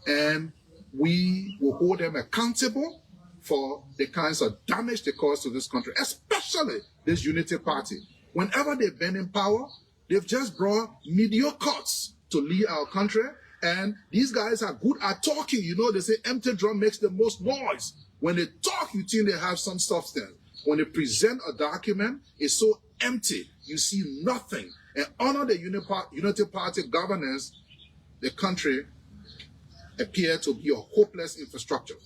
and we will hold them accountable for the kinds of damage they cause to this country, especially this Unity Party. Whenever they've been in power, they've just brought mediocres to lead our country, and these guys are good at talking. You know, they say empty drum makes the most noise. When they talk, you think they have some substance. When they present a document, it's so empty. You see nothing. And under the Unity Party governance, the country appeared to be a hopeless infrastructure.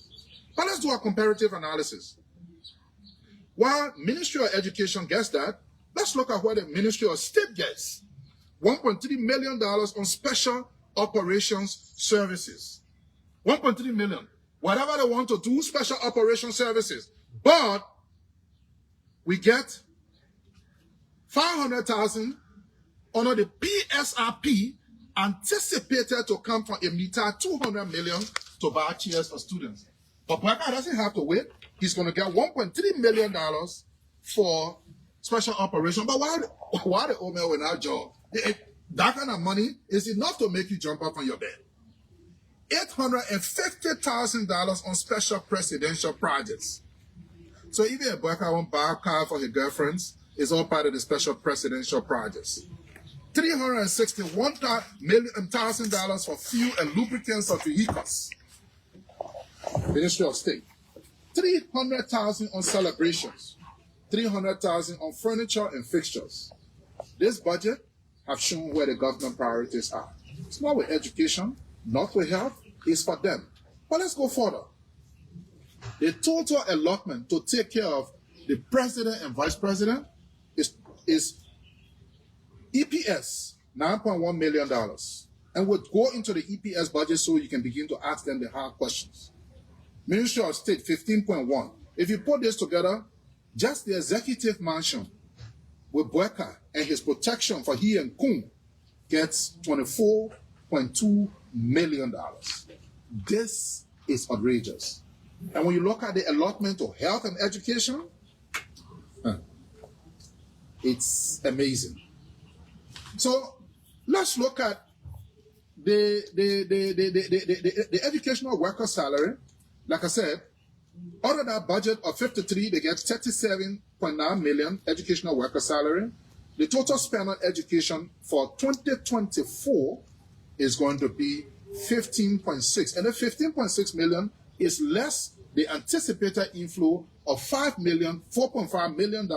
But let's do a comparative analysis. While Ministry of Education gets that, let's look at what the Ministry of State gets. $1.3 million on special operations services. $1.3 million. Whatever they want to do, special operations services. But we get 500,000 under the PSRP anticipated to come from a META 200 million to buy chairs for students. But Baka doesn't have to wait. He's going to get $1.3 million for special operation. But why the old man without job? That kind of money is enough to make you jump up on your bed. $850,000 on special presidential projects. So even a Baka won't buy a car for his girlfriends, it's all part of the special presidential projects. $361,000 for fuel and lubricants of vehicles. Ministry of State. $300,000 on celebrations. $300,000 on furniture and fixtures. This budget have shown where the government priorities are. It's not with education, not with health, it's for them. But let's go further. The total allotment to take care of the president and vice president is EPS, $9.1 million. And we'll go into the EPS budget so you can begin to ask them the hard questions. Ministry of State, 15.1. If you put this together, just the executive mansion with Bweka and his protection for he and Kung gets $24.2 million. This is outrageous. And when you look at the allotment of health and education, it's amazing. So let's look at the educational worker salary. Like I said, out of that budget of 53, they get 37.9 million educational worker salary. The total spend on education for 2024 is going to be 15.6. And the 15.6 million is less the anticipated inflow of $4.5 million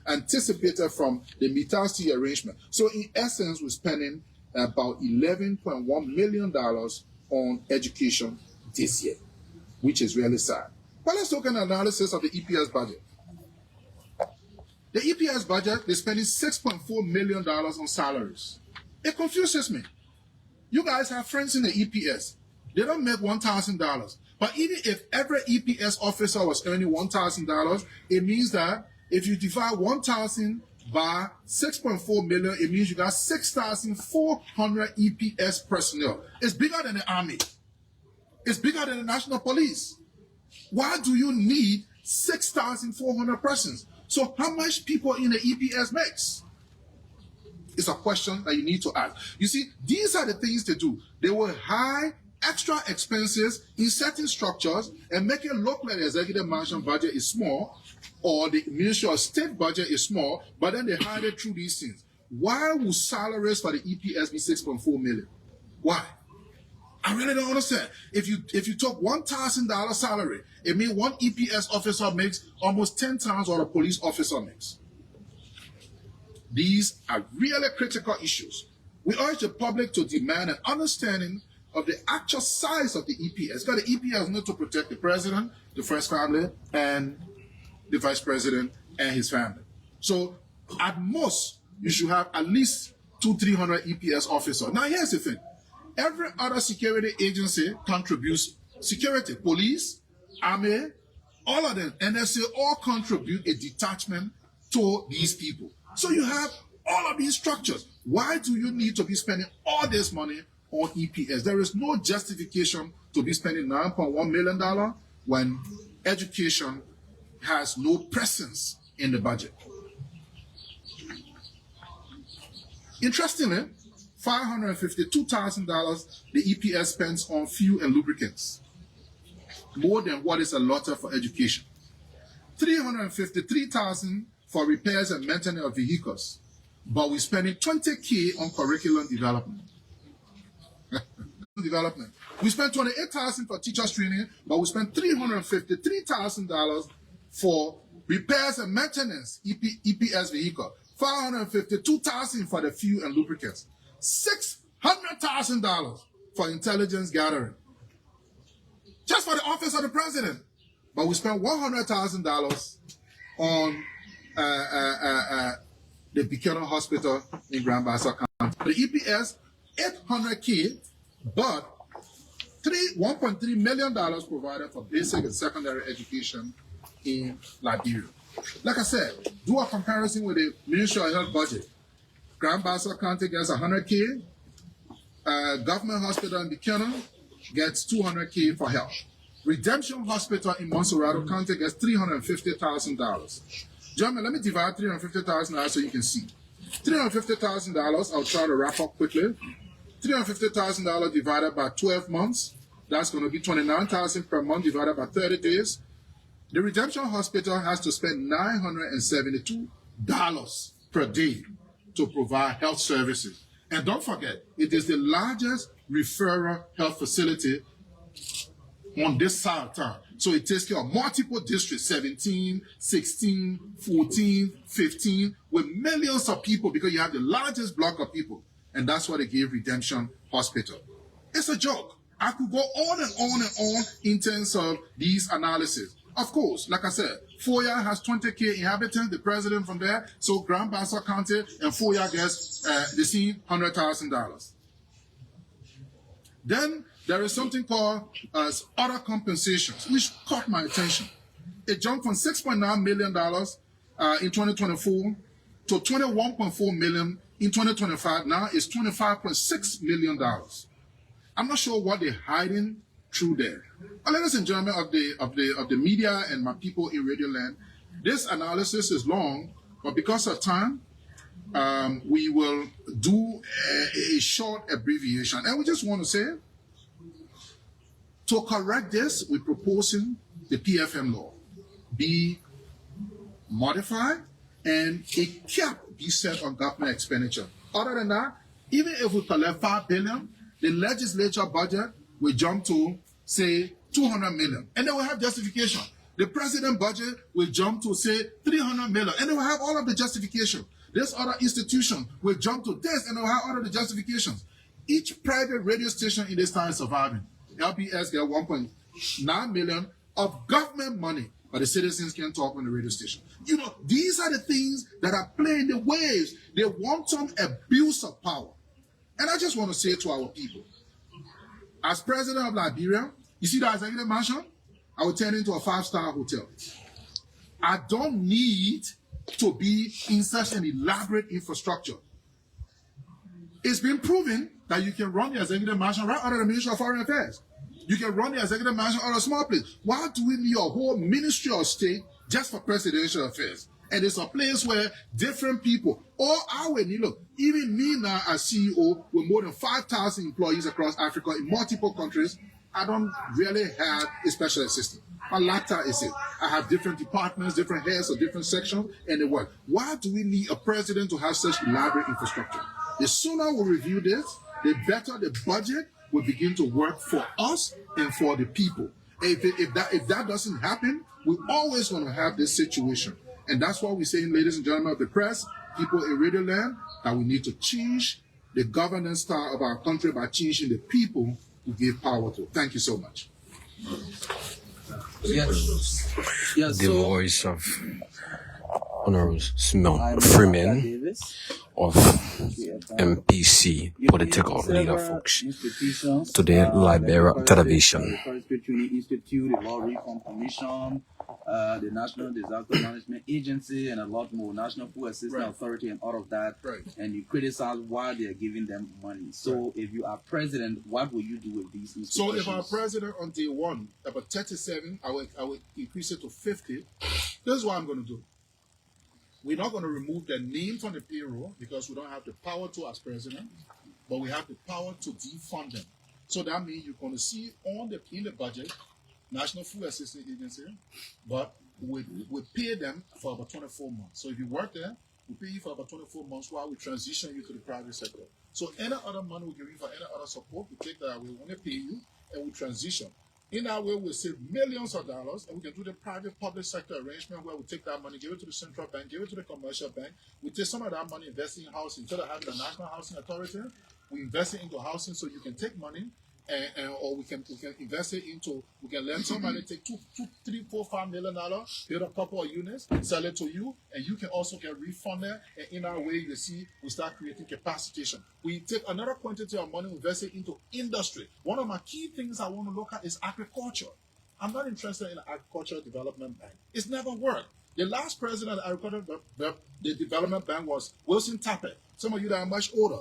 anticipated from the Mitasi arrangement. So in essence, we're spending about $11.1 million on education this year, which is really sad. But let's look at an analysis of the EPS budget. The EPS budget, they're spending $6.4 million on salaries. It confuses me. You guys have friends in the EPS. They don't make $1,000. But even if every EPS officer was earning $1,000, it means that if you divide 1,000 by 6.4 million, it means you got 6,400 EPS personnel. It's bigger than the army. It's bigger than the national police. Why do you need 6,400 persons? So how much people in the EPS makes? It's a question that you need to ask. You see, these are the things to do. They will hide extra expenses in certain structures and make it look like the executive mansion budget is small or the Ministry of State budget is small, but then they hide it through these things. Why would salaries for the EPS be 6.4 million? Why? I really don't understand. If you took $1,000 salary, it means one EPS officer makes almost 10 times what a police officer makes. These are really critical issues. We urge the public to demand an understanding of the actual size of the EPS. Because the EPS need to protect the president, the first family, and the vice president and his family. So at most, you should have at least 200-300 EPS officers. Now here's the thing. Every other security agency contributes security. Police, army, all of them, NSA, all contribute a detachment to these people. So you have all of these structures. Why do you need to be spending all this money on EPS? There is no justification to be spending $9.1 million when education has no presence in the budget. Interestingly, $552,000 the EPS spends on fuel and lubricants, more than what is allotted for education. $353,000 for repairs and maintenance of vehicles, but we're spending $20K on curriculum development. We spent $28,000 for teachers training, but we spent $353,000 for repairs and maintenance EPS vehicle. $552,000 for the fuel and lubricants. $600,000 for intelligence gathering, just for the office of the president. But we spent $100,000 on the Buchanan Hospital in Grand Bassa County. The EPS, $800K, but $1.3 million provided for basic and secondary education in Liberia. Like I said, do a comparison with the Ministry of Health budget. Grand Bassa County gets $100K. Government Hospital in Buchanan gets $200K for health. Redemption Hospital in Monserrato County gets $350,000. Gentlemen, let me divide $350,000 so you can see. $350,000, I'll try to wrap up quickly. $350,000 divided by 12 months. That's going to be $29,000 per month divided by 30 days. The Redemption Hospital has to spend $972 per day to provide health services. And don't forget, it is the largest referral health facility on this side of town. So it takes care of multiple districts, 17, 16, 14, 15, with millions of people because you have the largest block of people. And that's why they gave Redemption Hospital. It's a joke. I could go on and on and on in terms of these analyses. Of course, like I said, Foya has 20K inhabitants, the president from there. So Grand Bassa County and Foya gets the same $100,000. Then there is something called other compensations, which caught my attention. It jumped from $6.9 million in 2024 to $21.4 million in 2025. Now it's $25.6 million. I'm not sure what they're hiding through there. But ladies and gentlemen of the media and my people in Radio Land, this analysis is long, but because of time, we will do a short abbreviation. And we just want to say, to correct this, we're proposing the PFM law be modified and a cap be set on government expenditure. Other than that, even if we collect $5 billion, the legislature budget will jump to, say, 200 million. And they will have justification. The president budget will jump to, say, 300 million. And they will have all of the justification. This other institution will jump to this, and they will have all of the justifications. Each private radio station in this town is surviving. LPS get 1.9 million of government money, but the citizens can't talk on the radio station. You know, these are the things that are playing the waves. They want some abuse of power. And I just want to say to our people, as president of Liberia, you see the executive mansion? I will turn into a 5-star hotel. I don't need to be in such an elaborate infrastructure. It's been proven that you can run the executive mansion right out of the Ministry of Foreign Affairs. You can run the executive mansion out of a small place. Why do we need a whole Ministry of State just for presidential affairs? And it's a place where different people, all our look, even me now as CEO with more than 5,000 employees across Africa in multiple countries, I don't really have a special assistant. My latter is it. I have different departments, different heads of different sections, and they work. Why do we need a president to have such elaborate infrastructure? The sooner we review this, the better the budget will begin to work for us and for the people. If that doesn't happen, we're always going to have this situation. And that's why we're saying, ladies and gentlemen of the press, people in Radio Land, that we need to change the governance style of our country by changing the people who give power to. Thank you so much. Yes, the voice of Honorable Smell Freeman of MPC political leader folks to the Liberia television. Institute, the Law Reform Commission, the National Disaster Management Agency, and a lot more, National Food Assistance Authority, and all of that. And you criticize why they are giving them money. So, if you are president, what will you do with these institutions? So, if I'm president on day one, about 37, I will increase it to 50. This is what I'm going to do. We're not going to remove their name from the payroll because we don't have the power to as president, but we have the power to defund them. So that means you're going to see in the budget, National Food Assistance Agency, but we pay them for about 24 months. So if you work there, we pay you for about 24 months while we transition you to the private sector. So any other money we give you for any other support, we take that away. We only pay you and we transition. In that way, we'll save millions of dollars, and we can do the private-public sector arrangement where we take that money, give it to the central bank, give it to the commercial bank. We take some of that money, invest in housing. Instead of having the National Housing Authority, we invest it into housing so you can take money, or we can invest it into, we can lend somebody, take $2, $3, $4, $5 million, build a couple of units, sell it to you, and you can also get refunded. And in our way, you see, we start creating capacitation. We take another quantity of money, invest it into industry. One of my key things I want to look at is agriculture. I'm not interested in an agricultural development bank. It's never worked. The last president of the development bank was Wilson Tappet. Some of you that are much older.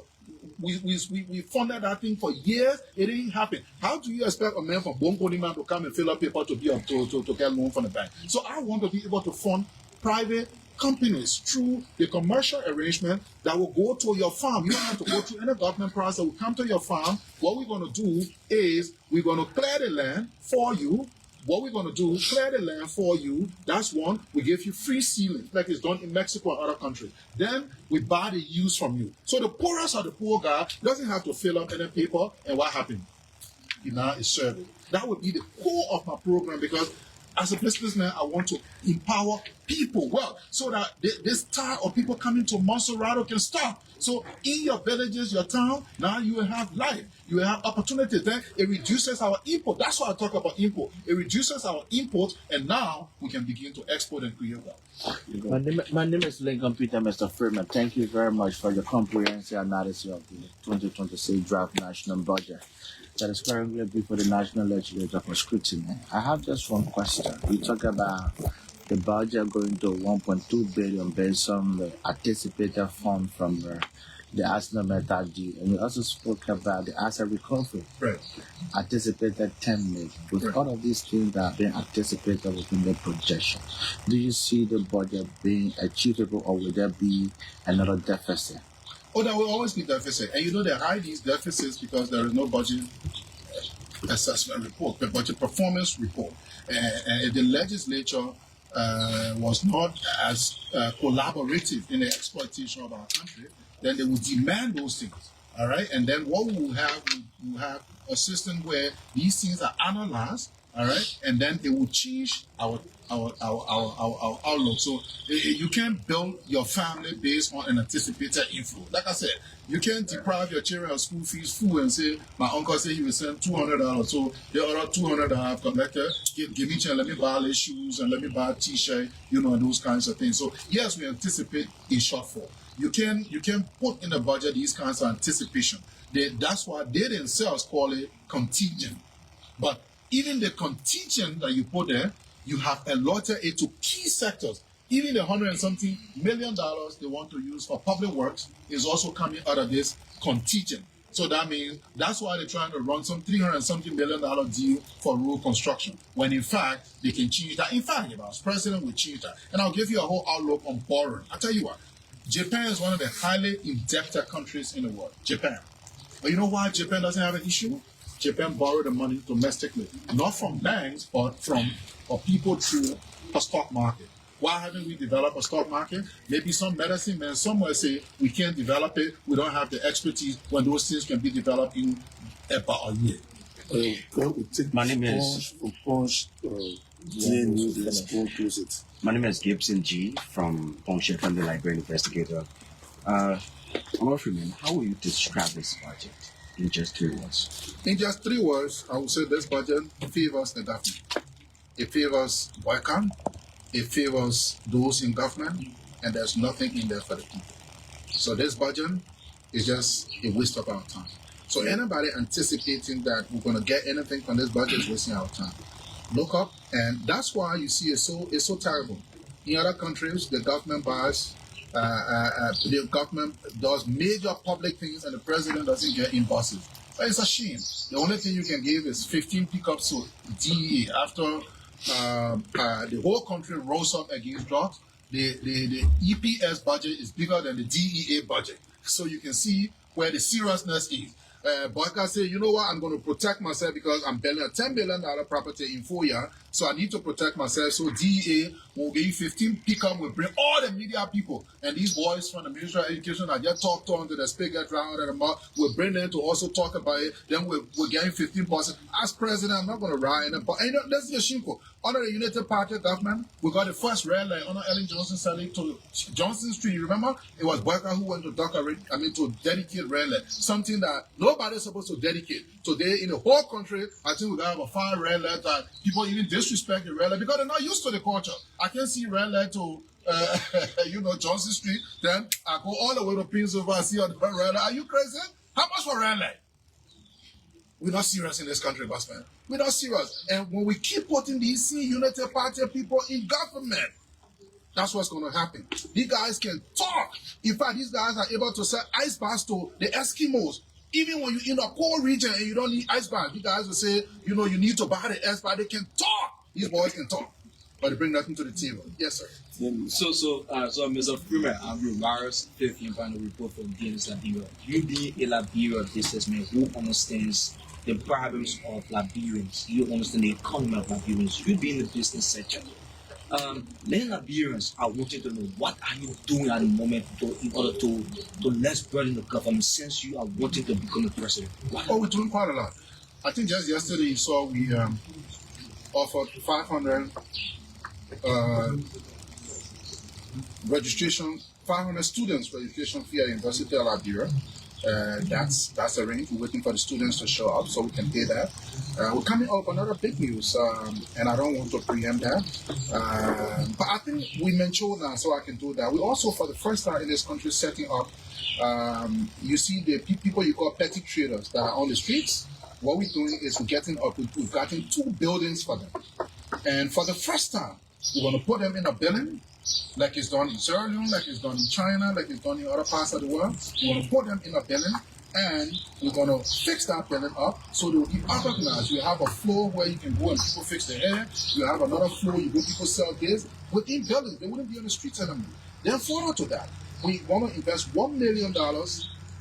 We funded that thing for years. It didn't happen. How do you expect a man from Bongo to come and fill up paper to get loan from the bank? So I want to be able to fund private companies through the commercial arrangement that will go to your farm. You don't have to go through any government process. Will come to your farm. What we're going to do is we're going to clear the land for you. What we're going to do, clear the land for you. That's one. We give you free sealing, like it's done in Mexico and other countries. Then we buy the use from you. So the poorest of the poor guy doesn't have to fill up any paper. And what happened? He now is serving. That would be the core of my program, because as a businessman, I want to empower people well, so that this tide of people coming to Monserrato can stop. So in your villages, your town, now you will have life. You will have opportunities. Then it reduces our import. That's why I talk about import. It reduces our import, and now we can begin to export and create wealth. My name is Lincoln Peter, Mr. Freeman. Thank you very much for your comprehensive analysis of the 2026 draft national budget that is currently before the National Legislature for scrutiny. I have just one question. We talk about the budget going to 1.2 billion based on the anticipated fund from the Arsenal Meta deal, and we also spoke about the asset recovery. Anticipated 10 million. With all of these things that are being anticipated within the projection, do you see the budget being achievable, or will there be another deficit? Oh, there will always be deficit. And you know they hide these deficits because there is no budget assessment report, the budget performance report. And if the legislature was not as collaborative in the exploitation of our country, then they would demand those things. All right? And then what we will have a system where these things are analyzed all right, and then it will change our outlook. So you can't build your family based on an anticipated inflow. Like I said, you can't deprive your children of school fees full and say, my uncle said he will send $200, so the other $200 I have collected, give me let me buy shoes and let me buy a t-shirt, and those kinds of things. So yes, we anticipate a shortfall. You can put in the budget these kinds of anticipation. That's why they themselves call it contingent. But even the contingent that you put there, you have allotted it to key sectors. Even the $100 and something million they want to use for public works is also coming out of this contingent. So that means that's why they're trying to run some $300 and something million deal for road construction, when in fact they can change that. In fact, if I was president, we change that. And I'll give you a whole outlook on borrowing. I'll tell you what, Japan is one of the highly indebted countries in the world. Japan. But you know why Japan doesn't have an issue? Japan borrowed the money domestically, not from banks, but from people through a stock market. Why haven't we developed a stock market? Maybe some medicine man somewhere say we can't develop it, we don't have the expertise, when those things can be developed in about a year. My name is My name is Gibson G from Pongshed from the Library Investigator. Honorable Freeman, how will you describe this budget in just 3 words? In just 3 words, I would say this budget favors the government. It favors Boycott, it favors those in government, and there's nothing in there for the people. So this budget is just a waste of our time. So anybody anticipating that we're going to get anything from this budget is wasting our time. Look up, and that's why you see it's so terrible. In other countries, the government buys, the government does major public things, and the president doesn't get in buses. But it's a shame. The only thing you can give is 15 pickups to DEA after the whole country rose up against drugs. The EPS budget is bigger than the DEA budget. So you can see where the seriousness is. Boyka say, you know what, I'm going to protect myself because I'm building a $10 billion property in 4 years, so I need to protect myself. So DEA will give you 15 pickup, will bring all the media people, and these boys from the Ministry of Education I just talked to the spigot round and the mouth, we'll bring them to also talk about it. Then we're getting 15%. As president, I'm not going to ride in it, but that's the shameful. Under the United Party government, we got the first red line under Ellen Johnson selling to Johnson Street. You remember? It was Boyka who went to to dedicate red line, something that nobody's supposed to dedicate. Today, in the whole country, I think we got a 5 red light that people even disrespect the red light because they're not used to the culture. I can see red light to Johnson Street, then I go all the way to Pennsylvania and see on the red light. Are you crazy? How much for red light? We're not serious in this country, boss man. We're not serious. And when we keep putting these United Party people in government, that's what's going to happen. These guys can talk. In fact, these guys are able to sell ice baths to the Eskimos. Even when you're in a cold region and you don't need ice baths, these guys will say, you need to buy the ice bath. They can talk. These boys can talk, but they bring nothing to the table. Yes, sir. So, Mr. Freeman, I'm Romaro's 5th and final report from DNS Liberia. You being a Liberia businessman who understands the problems of Liberians, you understand the economy of Liberians, you being in the business sector. Many Liberians are wanting to know what are you doing at the moment in order to less burden the government since you are wanting to become the president. We're doing quite a lot. I think just yesterday you saw we offered 500 students registration fee at University of Liberia. That's arranged. We're waiting for the students to show up so we can pay that. We're coming up with another big news, and I don't want to preempt that. But I think we mentioned that, so I can do that. We also, for the first time in this country, setting up, you see the people you call petty traders that are on the streets. What we're doing is we've gotten 2 buildings for them. And for the first time, we're going to put them in a building, like it's done in Sierra Leone, like it's done in China, like it's done in other parts of the world. We're going to put them in a building, and we're going to fix that building up so they will be organized. You have a floor where you can go and people fix their hair. You have another floor, you go people sell this. Within buildings, they wouldn't be on the streets anymore. Then further to that, we want to invest $1 million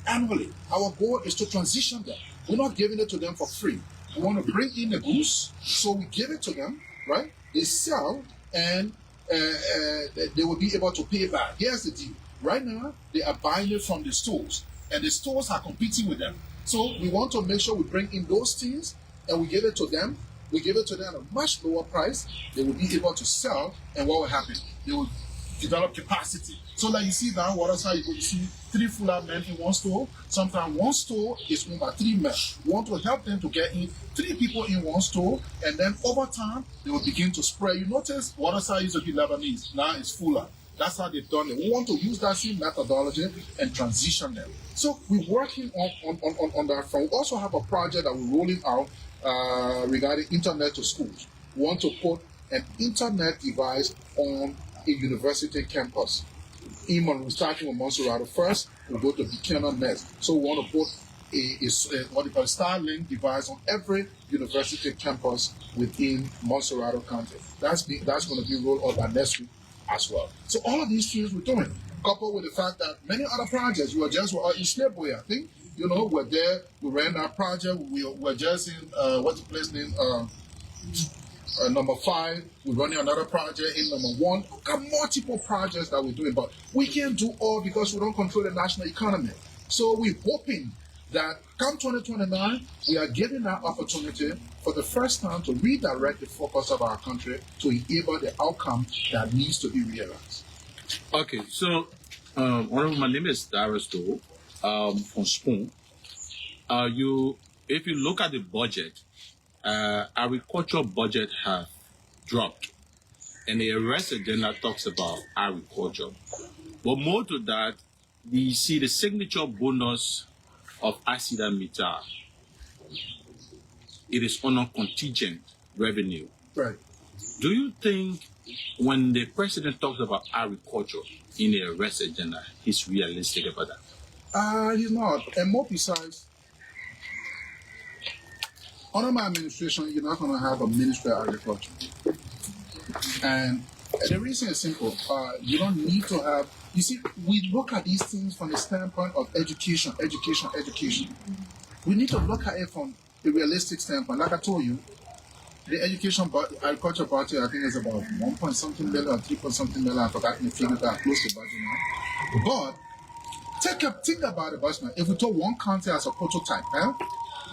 annually. Our goal is to transition them. We're not giving it to them for free. We want to bring in the goods, so we give it to them, right? They sell, and they will be able to pay back. Here's the deal. Right now, they are buying it from the stores, and the stores are competing with them. So we want to make sure we bring in those things, and we give it to them, We give it to them at a much lower price. They will be able to sell, and what will happen? They will develop capacity. So like you see down Waterside, you see 3 fuller men in one store. Sometimes one store is owned by 3 men. We want to help them to get in 3 people in one store, and then over time, they will begin to spread. You notice Waterside used to be Lebanese, now it's fuller. That's how they've done it. We want to use that same methodology and transition them. So we're working on that front. We also have a project that we're rolling out regarding internet to schools. We want to put an internet device on a university campus. We're starting with Monserrato first. We'll go to Buchanan next. So we want to put what they call a Starlink device on every university campus within Monserrato County. That's going to be rolled out by next week as well. So all of these things we're doing, coupled with the fact that many other projects, we were in Slipway, I think. We're there. We ran our project. We're just in what's the place name? Number 5, we're running another project in number 1. We've got multiple projects that we're doing, but we can't do all because we don't control the national economy. So we're hoping that come 2029, we are given that opportunity for the first time to redirect the focus of our country to enable the outcome that needs to be realized. Okay, so my name is Daristo from Spoon. If you look at the budget, agriculture budget have dropped, and the rest agenda talks about agriculture. But more to that, we see the signature bonus of Acida Mita. It is on a contingent revenue. Right. Do you think when the president talks about agriculture in the rest agenda, he's realistic about that? He's not. And more precise, under my administration, you're not going to have a Ministry of Agriculture. And the reason is simple. You don't need to have... You see, we look at these things from the standpoint of education. We need to look at it from a realistic standpoint. Like I told you, the agriculture budget, I think, is about 1 point something million or 3 point something million. I forgot the figure that I close the budget now. But think about it, Bushman. If we took one county as a prototype,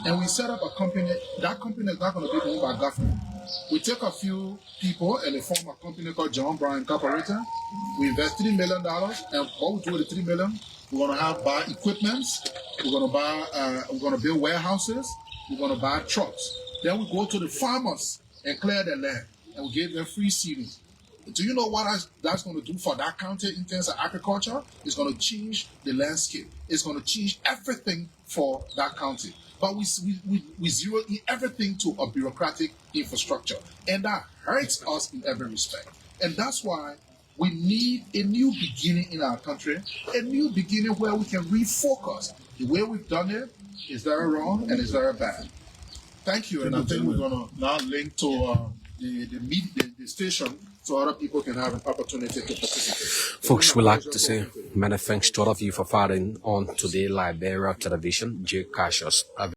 and we set up a company, that company is not going to be owned by government. We take a few people and they form a company called John Brown Incorporated. We invest $3 million, and what we do with the $3 million, we're going to buy equipment, we're going to build warehouses, we're going to buy trucks. Then we go to the farmers and clear their land, and we give them free seeding. Do you know what that's going to do for that county in terms of agriculture? It's going to change the landscape. It's going to change everything for that county. But we zero in everything to a bureaucratic infrastructure. And that hurts us in every respect. And that's why we need a new beginning in our country, a new beginning where we can refocus. The way we've done it, is very wrong and is very bad. Thank you. And I think we're going to now link to the station so other people can have an opportunity to participate. Folks, we'd like to say many thanks to all of you for fighting on today Liberia Television. J. Cassius.